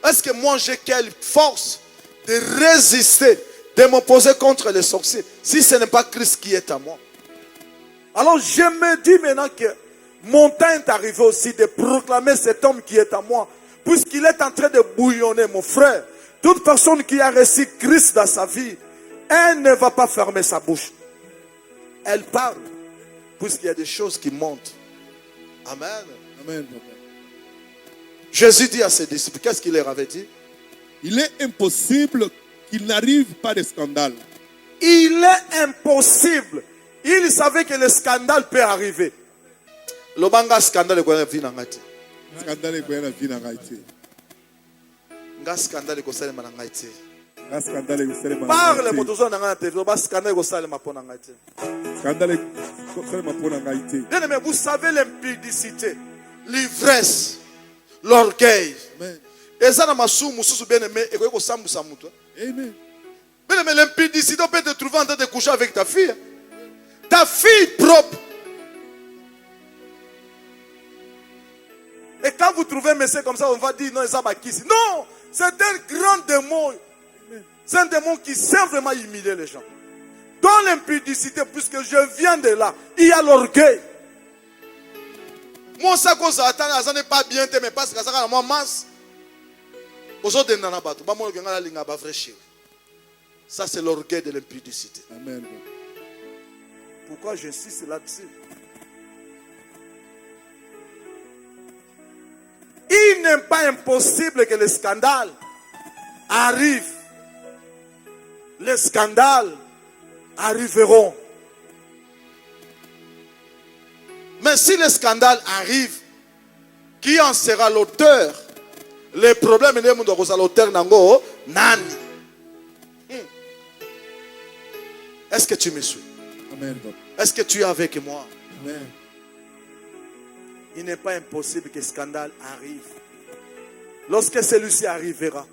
Est-ce que moi j'ai quelle force de résister, de m'opposer contre les sorciers, si ce n'est pas Christ qui est à moi? Alors je me dis maintenant que mon temps est arrivé aussi de proclamer cet homme qui est à moi, puisqu'il est en train de bouillonner, mon frère. Toute personne qui a reçu Christ dans sa vie, elle ne va pas fermer sa bouche. Elle parle, puisqu'il y a des choses qui montent. Amen. Amen. Jésus dit à ses disciples, qu'est-ce qu'il leur avait dit? Il est impossible qu'il n'arrive pas de scandale. Il est impossible. Il savait que le scandale peut arriver. Le banga scandale est quoi vie n'angati? Scandale est quoi la vie n'angati? Nga scandale est quoi ça le manangati? La scandale est quoi la Parle pour tous ceux qui ont été. Le scandale est quoi ça le manangati? Scandale est quoi la manangati? Bien aimé, vous savez l'impudicité, l'ivresse, l'orgueil. Amen. Et ça n'a pas sous mususu bien aimé et quoi ça musa muto. Amen. Bien aimé, l'impudicité peut te trouver en train de coucher avec ta fille. Ta fille propre. Et quand vous trouvez un monsieur comme ça, on va dire non, ça va qui? Non, c'est un grand démon. C'est un démon qui sait vraiment humilier les gens. Dans l'impudicité, puisque je viens de là, il y a l'orgueil. Moi, ça cause attends, ça n'est pas bien, mais parce que ça a moi masse. Aujourd'hui, dans la bateau, ça c'est l'orgueil de l'impudicité. Amen. Pourquoi j'insiste là-dessus? Il n'est pas impossible que les scandales arrivent. Les scandales arriveront. Mais si les scandales arrivent, qui en sera l'auteur? Le problème est que l'auteur nango nani. Est-ce que tu me suis? Amen. Est-ce que tu es avec moi? Amen. Il n'est pas impossible que le scandale arrive. Lorsque celui-ci arrivera,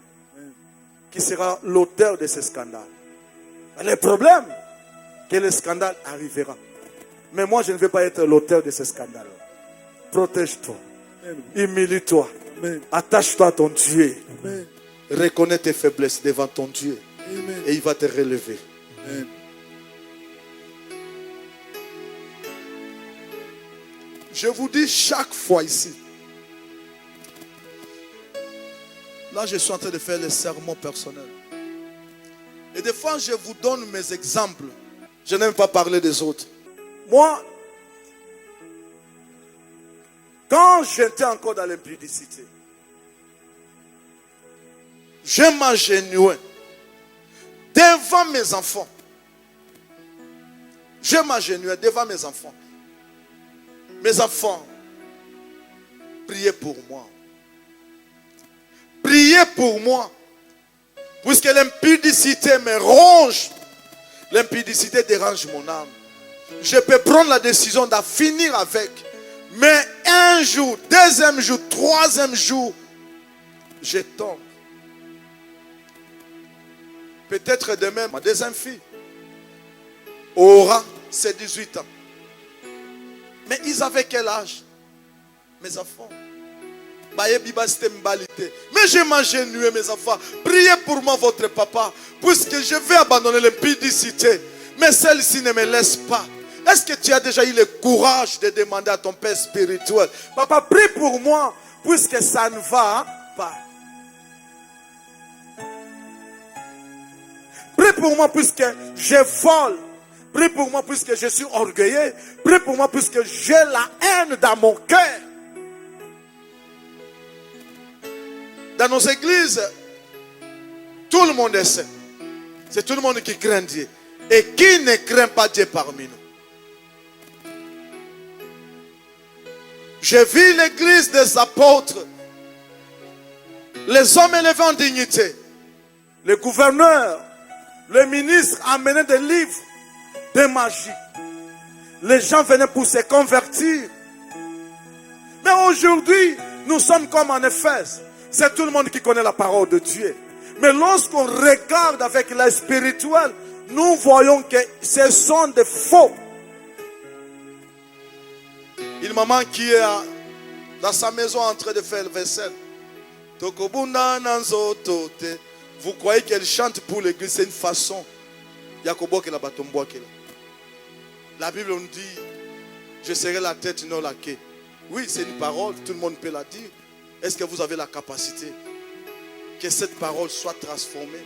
qui sera l'auteur de ce scandale? Le problème, que le scandale arrivera. Mais moi, je ne vais pas être l'auteur de ce scandale. Protège-toi. Humilie-toi. Attache-toi à ton Dieu. Amen. Reconnais tes faiblesses devant ton Dieu. Amen. Et il va te relever. Amen. Je vous dis chaque fois ici. Là, je suis en train de faire les sermons personnels. Et des fois, je vous donne mes exemples. Je n'aime pas parler des autres. Moi, quand j'étais encore dans l'impudicité, je m'agenouillais devant mes enfants. Je m'agenouillais devant mes enfants. Mes enfants, priez pour moi. Priez pour moi. Puisque l'impudicité me ronge. L'impudicité dérange mon âme. Je peux prendre la décision d'en finir avec. Mais un jour, deuxième jour, troisième jour, je tombe. Peut-être demain, ma deuxième fille aura ses 18 ans. Mais ils avaient quel âge? Mes enfants. Mais je m'agenouille, mes enfants. Priez pour moi, votre papa. Puisque je vais abandonner l'impudicité. Mais celle-ci ne me laisse pas. Est-ce que tu as déjà eu le courage de demander à ton père spirituel? Papa, prie pour moi. Puisque ça ne va pas. Prie pour moi puisque je vole. Prie pour moi puisque je suis orgueilleux. Prie pour moi puisque j'ai la haine dans mon cœur. Dans nos églises, tout le monde est saint. C'est tout le monde qui craint Dieu. Et qui ne craint pas Dieu parmi nous? J'ai vu l'église des apôtres. Les hommes élevés en dignité. Le gouverneur, le ministre amenaient des livres de magie. Les gens venaient pour se convertir. Mais aujourd'hui, nous sommes comme en Éphèse. C'est tout le monde qui connaît la parole de Dieu. Mais lorsqu'on regarde avec l'œil spirituel, nous voyons que ce sont des faux. Une maman qui est dans sa maison en train de faire le vaisselle. Tokobunda nanzoto te. Vous croyez qu'elle chante pour l'église? C'est une façon. La Bible nous dit, je serai la tête, non la queue. Oui, c'est une parole, tout le monde peut la dire. Est-ce que vous avez la capacité que cette parole soit transformée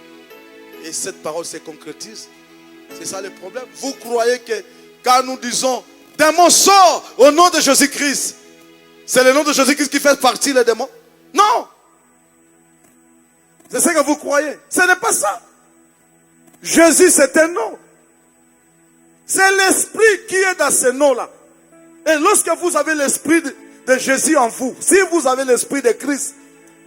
et cette parole se concrétise? C'est ça le problème. Vous croyez que quand nous disons démon sort au nom de Jésus-Christ, c'est le nom de Jésus-Christ qui fait partie les démons? Non! C'est ce que vous croyez. Ce n'est pas ça. Jésus, c'est un nom. C'est l'esprit qui est dans ce nom-là. Et lorsque vous avez l'esprit de Jésus en vous, si vous avez l'esprit de Christ,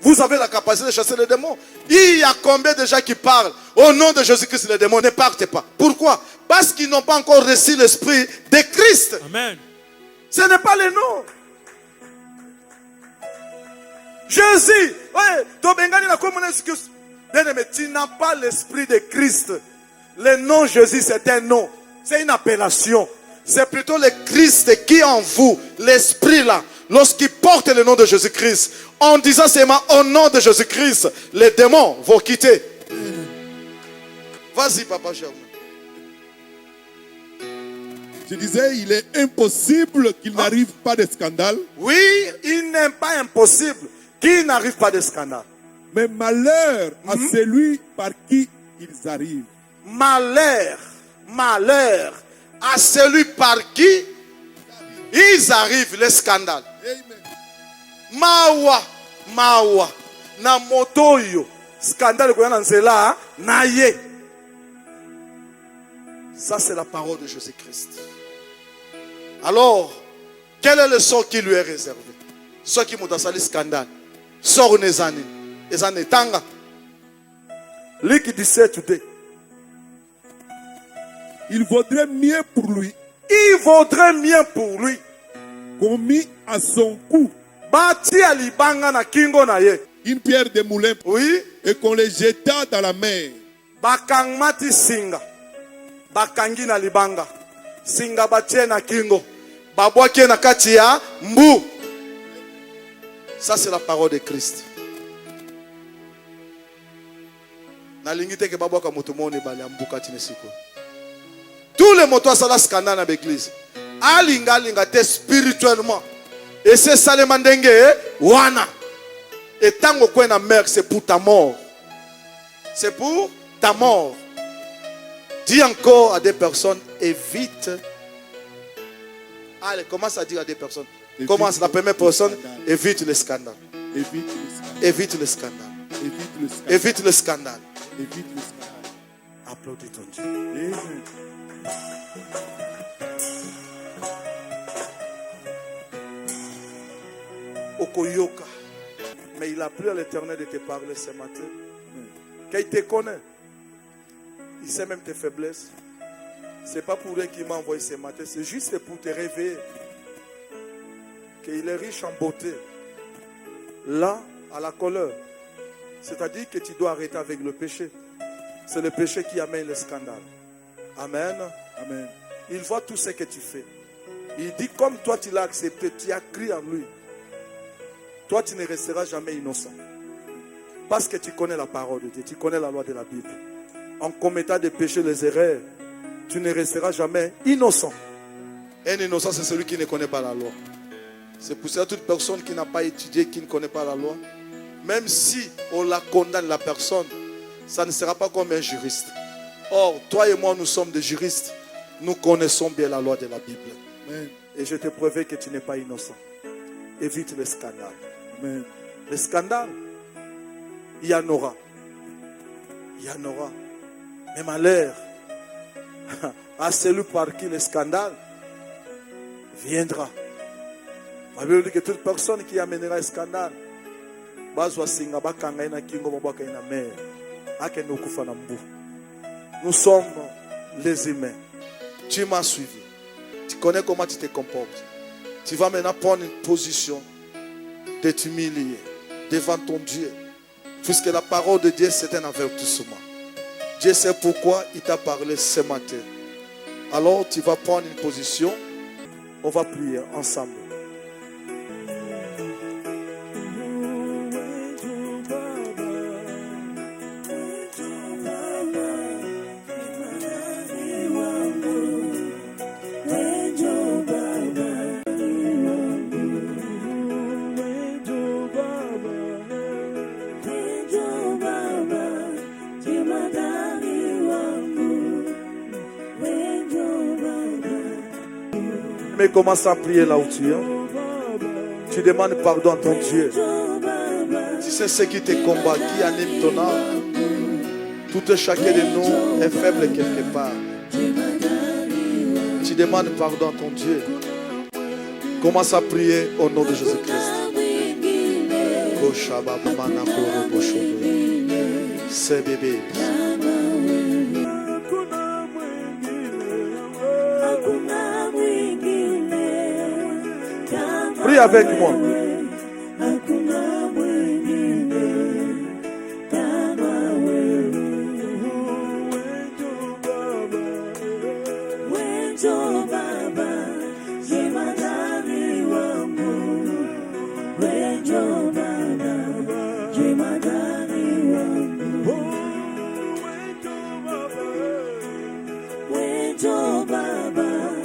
vous avez la capacité de chasser les démons. Il y a combien de gens qui parlent au nom de Jésus-Christ, les démons ne partent pas. Pourquoi? Parce qu'ils n'ont pas encore reçu l'esprit de Christ. Amen. Ce n'est pas le nom. Jésus, ouais, mais tu n'as pas l'esprit de Christ. Le nom Jésus, c'est un nom. C'est une appellation. C'est plutôt le Christ qui est en vous, l'esprit là. Lorsqu'il porte le nom de Jésus-Christ, en disant seulement au nom de Jésus-Christ, les démons vont quitter. Vas-y, papa Germain. Je disais, il est impossible qu'il n'arrive pas de scandale. Oui, il n'est pas impossible qu'il n'arrive pas de scandale. Mais malheur à celui par qui ils arrivent. Malheur, malheur à celui par qui ils arrivent, les scandales. Mawa, mawa, na motoyo, scandale qu'on a dans cela, naye. Ça c'est la parole de Jésus-Christ. Alors, quel est le sort qui lui est réservé? Ceux qui m'ont dans le scandale, sort les années, tanga. Luc 17 today. Il vaudrait mieux pour lui. Il vaudrait mieux pour lui Qu'on mit à son cou bati alibanga na kingo na ye. une pierre de moulin. Oui. Et qu'on les jeta dans la mer. Bakangmati singa. Bakangi na libanga. Singa batie na kingo. Babwaki na kati ya mbu. Ça c'est la parole de Christ. Nalingi te ke babwaka moto moni bali ambuka tinesiko. Tous les motos à la scandale dans l'église. Alinga linga te spirituellement. Et c'est ça le mandenge wana. Et tant que tu mer, c'est pour ta mort. C'est pour ta mort. Dis encore à des personnes, évite. Allez, commence à dire à des personnes. Évite Commence la première personne, scandale. évite le scandale. Évite le scandale. Évite le scandale. Évite le scandale. Évite le scandale. Évite le scandale. Applaudis ton Dieu. Amen. Okoyoka. Mais il a plu à l'Éternel de te parler ce matin. Qu'il te connaît. Il sait même tes faiblesses. Ce n'est pas pour rien qu'il m'a envoyé ce matin. C'est juste pour te réveiller. Qu'il est riche en beauté. Là, à la colère. C'est-à-dire que tu dois arrêter avec le péché. C'est le péché qui amène le scandale. Amen. Amen. Il voit tout ce que tu fais. Il dit, comme toi tu l'as accepté, tu as cru en lui. Toi, tu ne resteras jamais innocent. Parce que tu connais la parole de Dieu, tu connais la loi de la Bible. En commettant des péchés, les erreurs, tu ne resteras jamais innocent. Un innocent, c'est celui qui ne connaît pas la loi. C'est pour ça que toute personne qui n'a pas étudié, qui ne connaît pas la loi, même si on la condamne, la personne, ça ne sera pas comme un juriste. Or, toi et moi, nous sommes des juristes. Nous connaissons bien la loi de la Bible. Amen. Et je te promets que tu n'es pas innocent. Évite le scandale. Amen. Le scandale, il y en aura. Il y en aura. Mais malheur à celui par qui le scandale viendra. La Bible dit que toute personne qui amènera un scandale, nous sommes les humains. Tu m'as suivi. Tu connais comment tu te comportes. Tu vas maintenant prendre une position de t'humilier devant ton Dieu. Puisque la parole de Dieu, c'est un avertissement. Dieu sait pourquoi il t'a parlé ce matin. Alors tu vas prendre une position. On va prier ensemble. Mais commence à prier là où tu es. Tu demandes pardon à ton Dieu. Si c'est ce qui te combat, qui anime ton âme, tout et chacun de nous est faible quelque part. Tu demandes pardon à ton Dieu. Commence à prier au nom de Jésus-Christ. C'est bébé. Prie avec moi.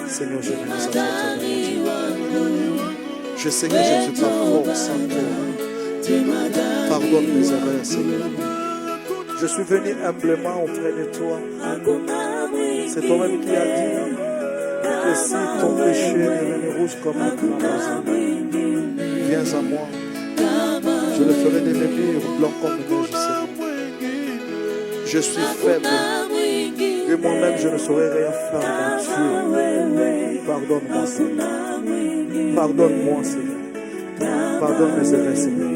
Seigneur, je viens sans toi. Je sais que je ne suis pas fort sans toi. Pardonne mes erreurs, Seigneur. Je suis venu humblement auprès de toi. C'est toi-même qui as dit que si ton péché devenait rouge comme un crabe, viens à moi. Je le ferai devenir blanc comme neige, Seigneur. Je suis faible. Et moi-même, je ne saurais rien faire, mon Dieu. Pardonne-moi, Seigneur. Pardonne-moi, Seigneur. Pardonne mes erreurs, Seigneur.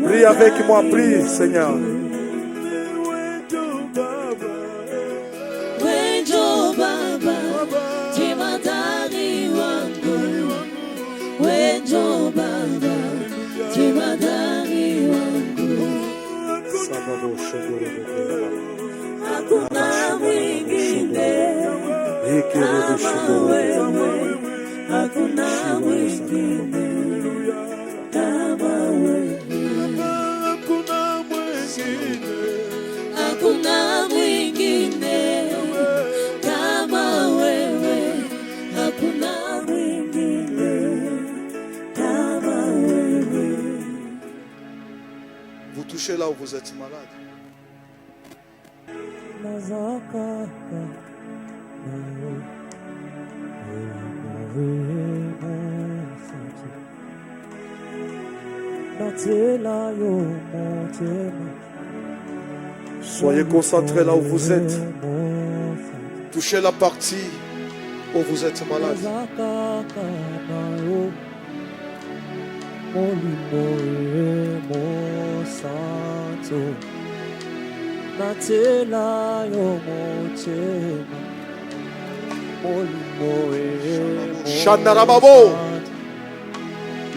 Prie avec moi, prie, Seigneur. Vous touchez là où vous êtes malade. Soyez concentrés là où vous êtes. Touchez la partie où vous êtes malade. Chandarababo,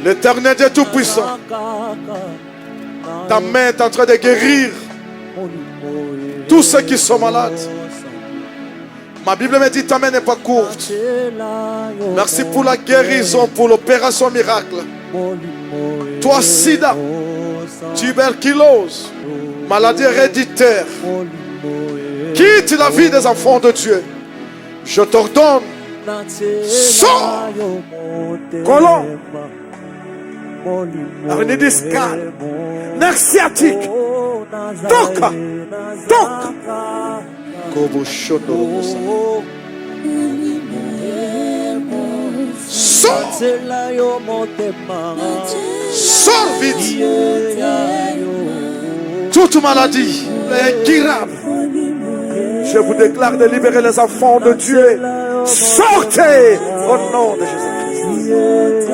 l'Éternel Dieu Tout-Puissant, ta main est en train de guérir tous ceux qui sont malades. Ma Bible me dit ta main n'est pas courte. Merci pour la guérison, pour l'opération miracle. Toi, sida, tuberculose, maladie héréditaire, quitte la vie des enfants de Dieu. Je t'ordonne, sors, colon, hernie discale, nerf sciatique, toc, sors, sors vite. Toute maladie incurable, je vous déclare de libérer les enfants de Dieu. Sortez au nom de Jésus-Christ.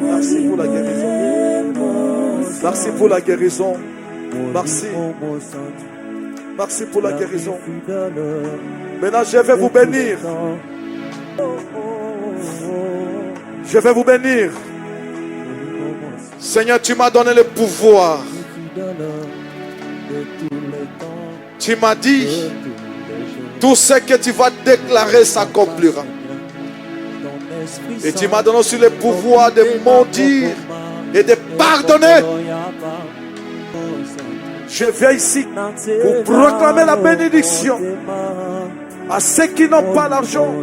Merci pour la guérison. Merci pour la guérison. Merci. Merci pour la guérison. Maintenant, je vais vous bénir. Je vais vous bénir. Seigneur, tu m'as donné le pouvoir. Tu m'as dit, tout ce que tu vas déclarer s'accomplira. Et tu m'as donné aussi le pouvoir de maudire et de pardonner. Je viens ici pour proclamer la bénédiction à ceux qui n'ont pas l'argent,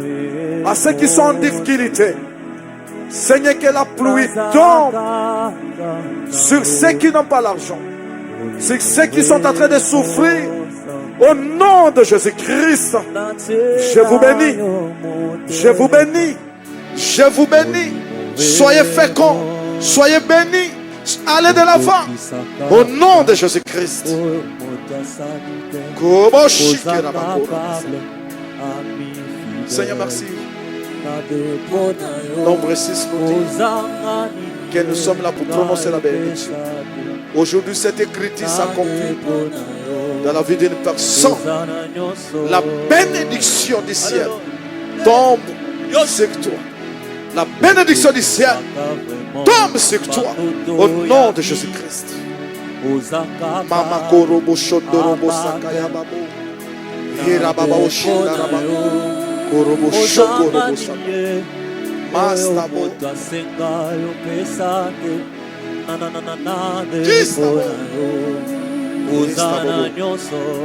à ceux qui sont en difficulté. Seigneur, que la pluie tombe sur ceux qui n'ont pas l'argent, sur ceux qui sont en train de souffrir. Au nom de Jésus-Christ, je vous bénis. Je vous bénis. Je vous bénis. Soyez féconds. Soyez bénis. Allez de l'avant. Au nom de Jésus-Christ. Seigneur, merci. Nombre 6 nous dit que nous sommes là pour prononcer la bénédiction. Aujourd'hui, cette écriture s'accomplit dans la vie d'une personne. La bénédiction du ciel tombe sur toi. La bénédiction du ciel tombe sur toi. Au nom de Jésus-Christ. Mama korobo shodorobo sakaya babo. Hirababa oshindarababo. Korobo shokorobo sakaya. Mastabo. Kistabo.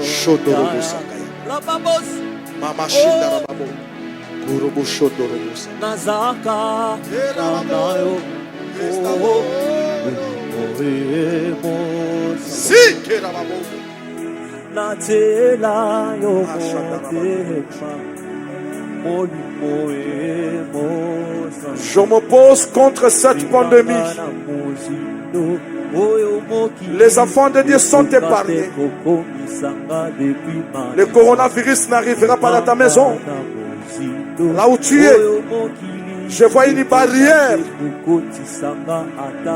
Shodorobo sakaya. Mama shindarababo. Korobo shodorobo sakaya. Hirababo. Kistabo. Je m'oppose contre cette pandémie. Les enfants de Dieu sont épargnés. Le coronavirus n'arrivera pas dans ta maison. Là où tu es, je vois une barrière.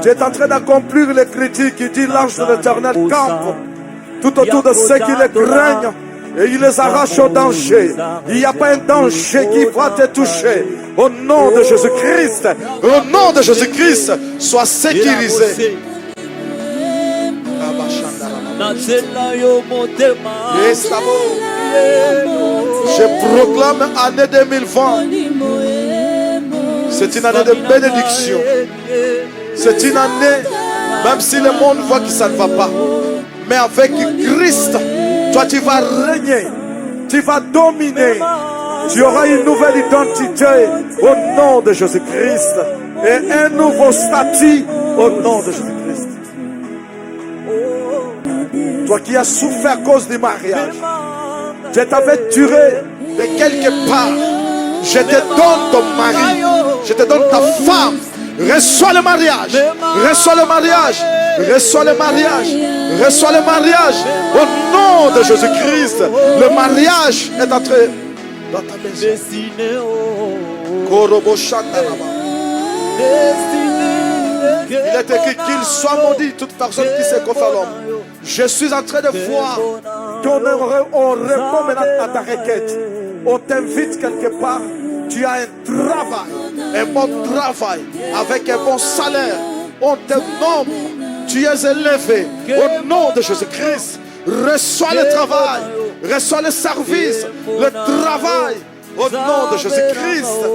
Tu es en train d'accomplir les critiques qui dit l'ange de l'Éternel campe tout autour de ceux qui les craignent et il les arrache au danger. Il n'y a pas un danger qui va te toucher. Au nom de Jésus-Christ, au nom de Jésus-Christ, sois sécurisé. Je proclame année 2020. C'est une année de bénédiction. C'est une année, même si le monde voit que ça ne va pas. Mais avec Christ, toi tu vas régner. Tu vas dominer. Tu auras une nouvelle identité au nom de Jésus-Christ. Et un nouveau statut au nom de Jésus-Christ. Toi qui as souffert à cause du mariage, je t'avais tué de quelque part. Je te donne ton mari. Je te donne ta femme. Reçois le mariage. Reçois le mariage. Reçois le mariage. Reçois le mariage. Au nom de Jésus-Christ. Le mariage est entré dans ta maison. Korobo Shandaraba. Il est écrit qu'il soit maudit toute personne qui se confie à l'homme. Je suis en train de voir qu'on répond maintenant à ta requête. On t'invite quelque part. Tu as un travail, un bon travail, avec un bon salaire. On te nomme. Tu es élevé. Au nom de Jésus-Christ, reçois le travail. Reçois le service. Le travail. Au nom de Jésus-Christ.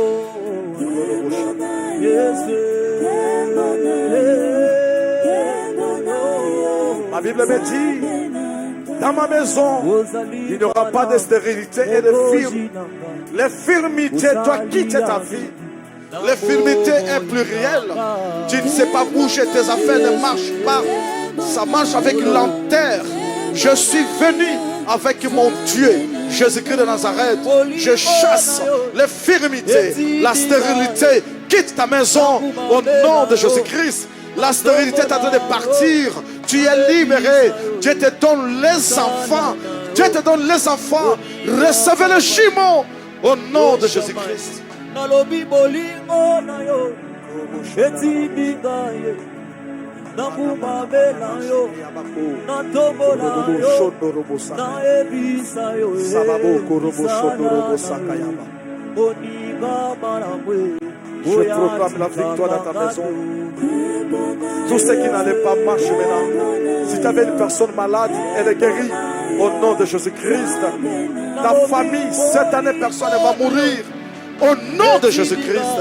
Ma Bible me dit, dans ma maison, il n'y aura pas de stérilité et de l'infirmité doit quitter ta vie. L'infirmité est plurielle. Tu ne sais pas bouger, tes affaires ne marchent pas. Ça marche avec lenteur. Je suis venu avec mon Dieu, Jésus-Christ de Nazareth. Je chasse l'infirmité, la stérilité. Quitte ta maison au nom de Jésus-Christ. La stérilité est en train de partir. Tu es libéré. Dieu te donne les enfants. Dieu te donne les enfants. Recevez le jumeau au nom de Jésus-Christ. Je proclame la victoire dans ta maison. Tout ce qui n'allait pas marche maintenant. Si tu avais une personne malade, elle est guérie. Au nom de Jésus-Christ. Ta famille, cette année, personne ne va mourir. Au nom de Jésus-Christ.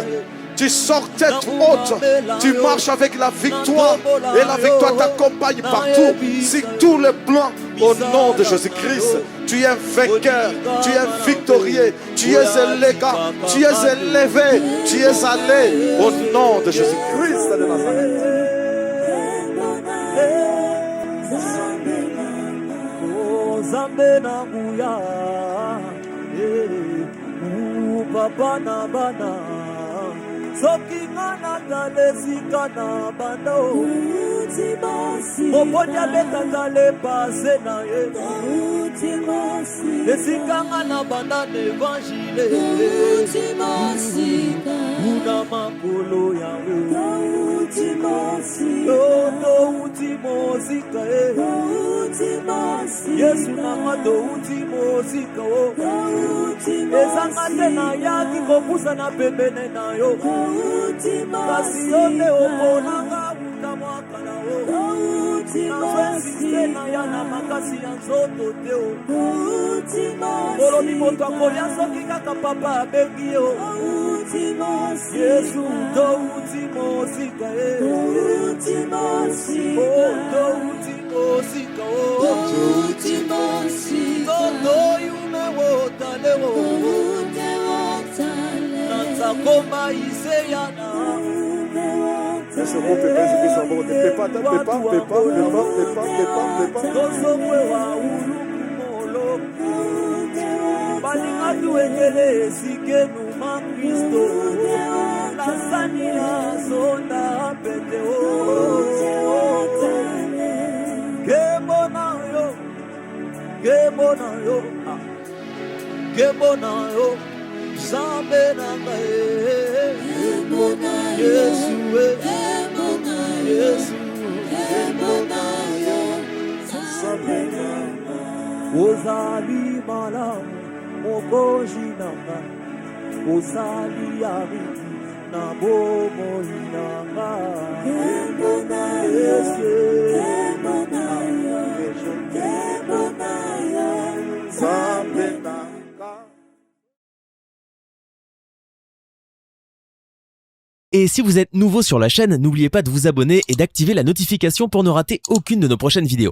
Tu sors tête haute, tu marches avec la victoire et la victoire t'accompagne partout. Sur tous les plans, au nom de Jésus-Christ, tu es vainqueur, tu es victorieux, tu es élégant, tu es élevé, tu es allé au nom de Jésus-Christ de Nazareth. Papa na bana soki ngana kalesika na bando moponya betaka le pase na ye esika ngana banda n'evangile una makolo yawe touti mosika yesu nanga touti mosika ezanga te na yaki kopusa na pembene na yo kasi yo nde oponanga buta mwakala nazoesiste na ya na makasi ya nzoto te olobi moto akolia soki kaka papa abengi yo yesu touti mosika touti mosika toto yume wotalewo nanzakomba iseyana. Laisse mon pépé, je dis son bon. Pépa. Balinga tuwekele sikenu makristo nasani ya sonda pete kebona yo zambe nanga Yesu ozali malamu mokonzi nanga ozali ariki na bomoi nanga Zambe nanga. Et si vous êtes nouveau sur la chaîne, n'oubliez pas de vous abonner et d'activer la notification pour ne rater aucune de nos prochaines vidéos.